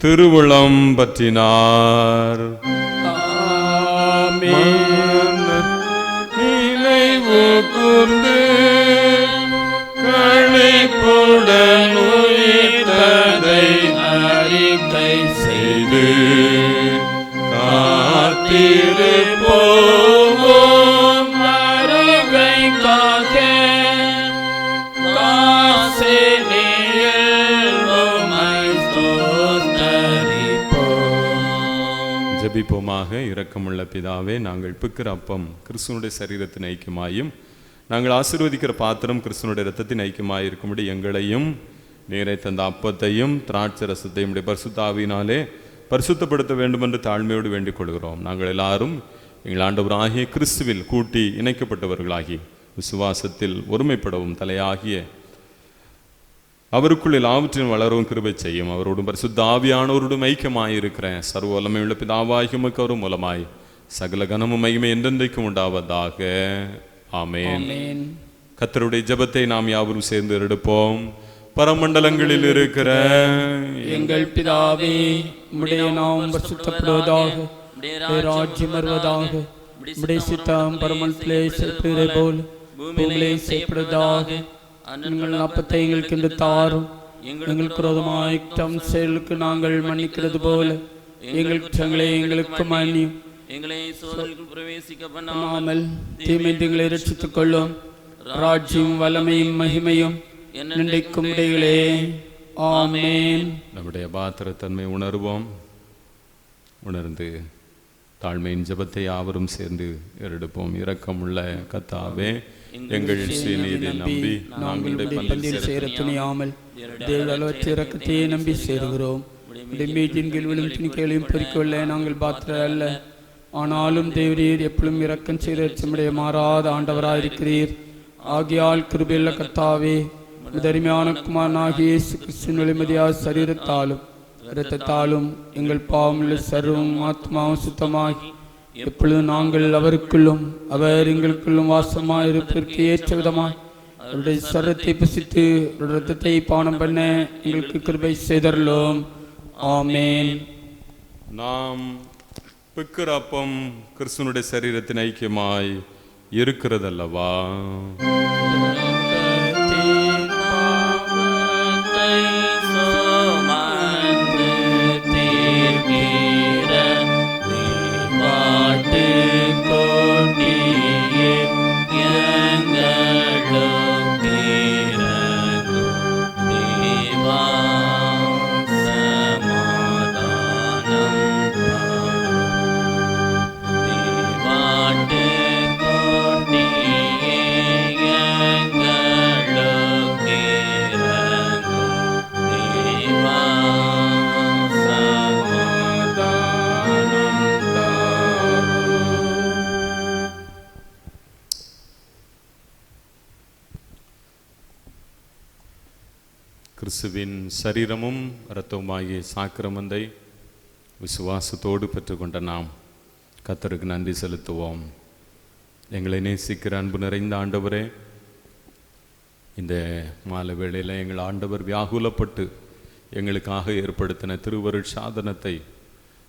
திருவுளம் பற்றினார். நினைவு கூர்ந்து களிப்புடன் உயிர்த்ததை அறிக்கை செய்து காத்திருப்போம் வருகைக்காக. ஜெபிப்போமாக. இரக்கமுள்ள பிதாவே, நாங்கள் பிக்கிற அப்பம் கிறிஸ்துவனுடைய சரீரத்தின் ஐக்கியமாயும் நாங்கள் ஆசீர்வதிக்கிற பாத்திரம் கிறிஸ்துவனுடைய இரத்தத்தின் ஐக்கியமாய் இருக்கும்படி எங்களையும் நீரை தந்த அப்பத்தையும் திராட்சை ரசத்தையும் பரிசுத்த ஆவியினாலே பரிசுத்தப்படுத்த வேண்டும் என்று தாழ்மையோடு வேண்டிக் கொள்கிறோம். நாங்கள் எல்லாரும் எங்கள் ஆண்டவராகிய கிறிஸ்துவில் கூட்டி இணைக்கப்பட்டவர்களாகி விசுவாசத்தில் ஒருமைப்படவும் தலையாகிய அவருக்குள் எல்லாவற்றையும் வளரவும் கிருபை செய்யும். அவரோடும் பரிசுத்த ஆவியானவரோடும் ஐக்கியமாயிருக்கிற சர்வ வல்லமையுள்ள பிதாவாகிய உமக்கு அவர் மூலமாய் சகல கனமும் மகிமை என்றென்றைக்கும் உண்டாவதாக. ஆமென். கர்த்தருடைய ஜெபத்தை நாம் யாவரும் சேர்ந்து எடுப்போம். பரமண்டலங்களில் இருக்கிற எங்கள் பிதாவே, உம்முடைய நாமம் பரிசுத்தப்படுவதாக, உம்முடைய ராஜ்யம் வருவதாக, உம்முடைய சித்தம் பரமண்டலத்திலே செய்யப்படுவதை போல் பூமியிலே செய்யப்படுவதாக. எங்கள் அப்பத்தை எங்களுக்கு இன்று தாரும். எங்களுக்கு விரோதமாய் குற்றம் செயலுக்கு நாங்கள் மன்னிக்கிறது போல எங்கள் குற்றங்களை எங்களுக்கு மன்னியும். எங்களை சோதனைக்குள் பிரவேசிக்க பண்ணாமல் தீமைகளை ரட்சித்துக் கொள்ளும். ராஜ்யம் வல்லமையும் மகிமையும் என்றைக்கும் உடையகளே. ஆமென். நம்முடைய பாத்திரத்தன்மை உணர்வோம். உணர்ந்து தாழ்மையின் ஜெபத்தை யாவரும் சேர்ந்து ஏறெடுப்போம். இரக்கமுள்ள கர்த்தாவே, எங்கள் சுயநீதி நம்பி நாங்கள் பந்தியில் சேர துணியாமல் தேவளவற்ற இரக்கத்தையே நம்பி சேருகிறோம். மீட்டின் கீழ்விலும் திணிக்கைகளையும் பெருக்கவில்லை நாங்கள் பாத்திர அல்ல. ஆனாலும் தேவரீர் எப்பொழுதும் இரக்கம் செய்த நம்முடைய மாறாத ஆண்டவராயிருக்கிறீர். ஆகியால் கிருபையுள்ள கர்த்தாவே, தரிமையான குமாரனாகிய இயேசு கிறிஸ்துவின் வெளிமதியா சரீரத்தாலும் இரத்தத்தாலும் எங்கள் பாவமுள்ள சர்வம் ஆத்மாவும் சுத்தமாகி எப்பொழுதும் நாங்கள் அவருக்குள்ளும் அவர் எங்களுக்குள்ளும் வாசமாய் இருப்பதற்கு ஏற்ற விதமாய் அவருடைய சரத்தை புசித்து இரத்தத்தை பானம் பண்ண எங்களுக்கு கிருபை செய்தருளும். ஆமென். நாம் பிக்கிற அப்பம் கிறிஸ்துவனுடைய சரீரத்தின் ஐக்கியமாய் இருக்கிறதல்லவா? கிறிஸ்துவின் சரீரமும் இரத்தமுமாகிய சாக்கிரமந்தை விசுவாசத்தோடு பெற்றுக்கொண்ட நாம் கர்த்தருக்கு நன்றி செலுத்துவோம். எங்களை நேசிக்கிற அன்பு நிறைந்த ஆண்டவரே, இந்த மாலை வேளையில் எங்கள் ஆண்டவர் வியாகுலப்பட்டு எங்களுக்காக ஏற்படுத்தின திருவருட் சாதனத்தை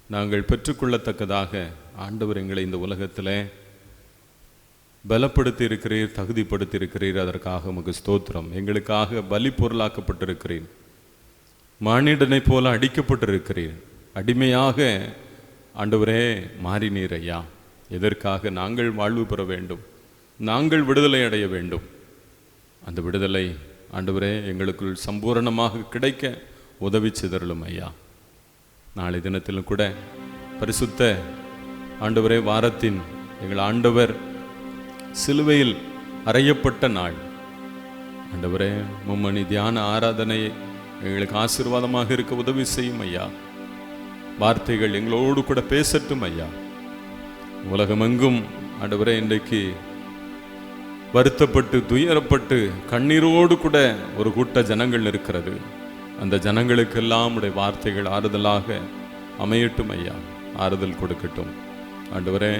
நாங்கள் பெற்றுக்கொள்ளத்தக்கதாக ஆண்டவர் எங்களை இந்த உலகத்தில் பலப்படுத்தி இருக்கிறீர், தகுதிப்படுத்தி இருக்கிறீர். அதற்காக உமக்கு ஸ்தோத்திரம். எங்களுக்காக பலி பொருளாக்கப்பட்டிருக்கிறீர். மானிடனை போல அடிக்கப்பட்டிருக்கிறீர். அடிமையாக ஆண்டவரே மாறினீர் ஐயா. எதற்காக? நாங்கள் வாழ்வு பெற வேண்டும், நாங்கள் விடுதலை அடைய வேண்டும். அந்த விடுதலை ஆண்டவரே எங்களுக்குள் சம்பூரணமாக கிடைக்க உதவி செய்தருளும் ஐயா. நாளை தினத்திலும் கூட பரிசுத்த ஆண்டவரே வாரத்தின் எங்கள் ஆண்டவர் சிலுவையில் அறையப்பட்ட நாள் ஆண்டவரே, மும்மணி தியான ஆராதனை எங்களுக்கு ஆசீர்வாதமாக இருக்க உதவி செய்யும் ஐயா. வார்த்தைகள் எங்களோடு கூட பேசட்டும் ஐயா. உலகமெங்கும் ஆண்டவரே இன்றைக்கு வருத்தப்பட்டு துயரப்பட்டு கண்ணீரோடு கூட ஒரு கூட்ட ஜனங்கள் இருக்கிறது. அந்த ஜனங்களுக்கெல்லாம் உடைய வார்த்தைகள் ஆறுதலாக அமையட்டும் ஐயா. ஆறுதல் கொடுக்கட்டும் ஆண்டவரே.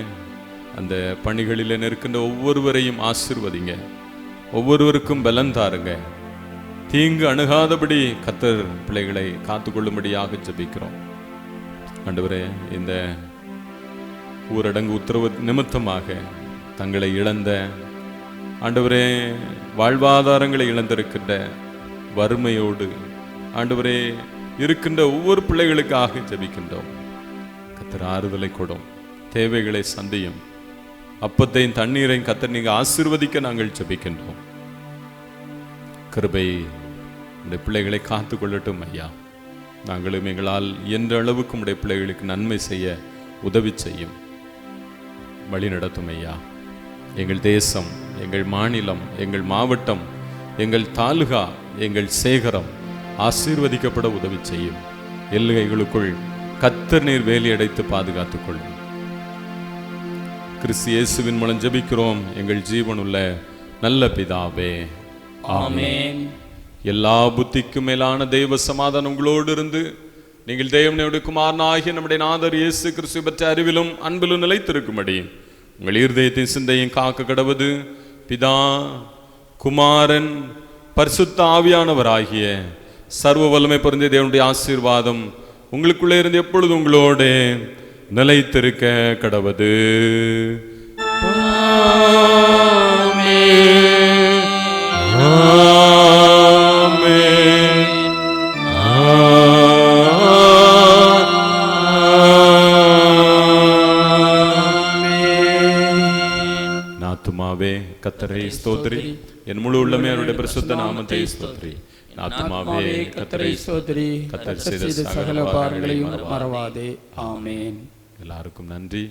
அந்த பணிகளில் நிற்கின்ற ஒவ்வொருவரையும் ஆசீர்வதிங்க. ஒவ்வொருவருக்கும் பலன் தாருங்க. தீங்கு அணுகாதபடி கர்த்தர் பிள்ளைகளை காத்துக்கொள்ளும்படியாக ஜெபிக்கிறோம் ஆண்டவரே. இந்த ஊரடங்கு உத்தரவு நிமித்தமாக தங்களை இழந்த ஆண்டவரே, வாழ்வாதாரங்களை இழந்திருக்கின்ற வறுமையோடு ஆண்டவரே இருக்கின்ற ஒவ்வொரு பிள்ளைகளுக்காக ஜெபிக்கின்றோம். கர்த்தர் ஆறுதலை கொடும், தேவைகளை சந்தியும். அப்பத்தையும் தண்ணீரையும் கர்த்தர் நீங்க ஆசீர்வதிக்க நாங்கள் ஜெபிக்கின்றோம். கிருபை உடைய பிள்ளைகளை காத்து கொள்ளட்டும் ஐயா. நாங்களும் எங்களால் என்ற அளவுக்கு உடைய பிள்ளைகளுக்கு நன்மை செய்ய உதவி செய்யும், வழி நடத்தும் ஐயா. எங்கள் தேசம், எங்கள் மாநிலம், எங்கள் மாவட்டம், எங்கள் தாலுகா, எங்கள் சேகரம் ஆசீர்வதிக்கப்பட உதவி செய்யும். எல்லைகளுக்குள் கர்த்தர் நீர் வேலி அடைத்து பாதுகாத்துக் கொள்ளும். கிறிஸ்து இயேசுவின் மூலம் ஜெபிக்கிறோம் எங்கள் ஜீவனுள்ள நல்ல பிதாவே, ஆமென். எல்லா புத்திக்கும் மேலான தெய்வ சமாதானம் உங்களோடு இருந்து நீங்கள் தேவனுடைய குமாரனாகிய நம்முடைய நாதர் இயேசு கிறிஸ்து பற்ற அறிவிலும் அன்பிலும் நிலைத்திருக்கும்படி உங்கள் இருதயத்தின் சிந்தையும் காக்க கடவது பிதா, குமாரன், பரிசுத்த ஆவியானவராகிய சர்வ வல்லமை பொருந்திய தேவனுடைய ஆசீர்வாதம் உங்களுக்குள்ளே இருந்து எப்பொழுது உங்களோடு நிலைத்திருக்க கடவது. கர்த்தரை ஸ்தோத்திரி, என் முழு உள்ளமே அவருடைய பரிசுத்த நாமத்தை ஸ்தோத்திரி. ஆத்துமாவே கர்த்தரை ஸ்தோத்திரி, கர்த்தர் செய்த சகல உபகாரங்களையும் மறவாதே. ஆமென். எல்லாருக்கும் நன்றி.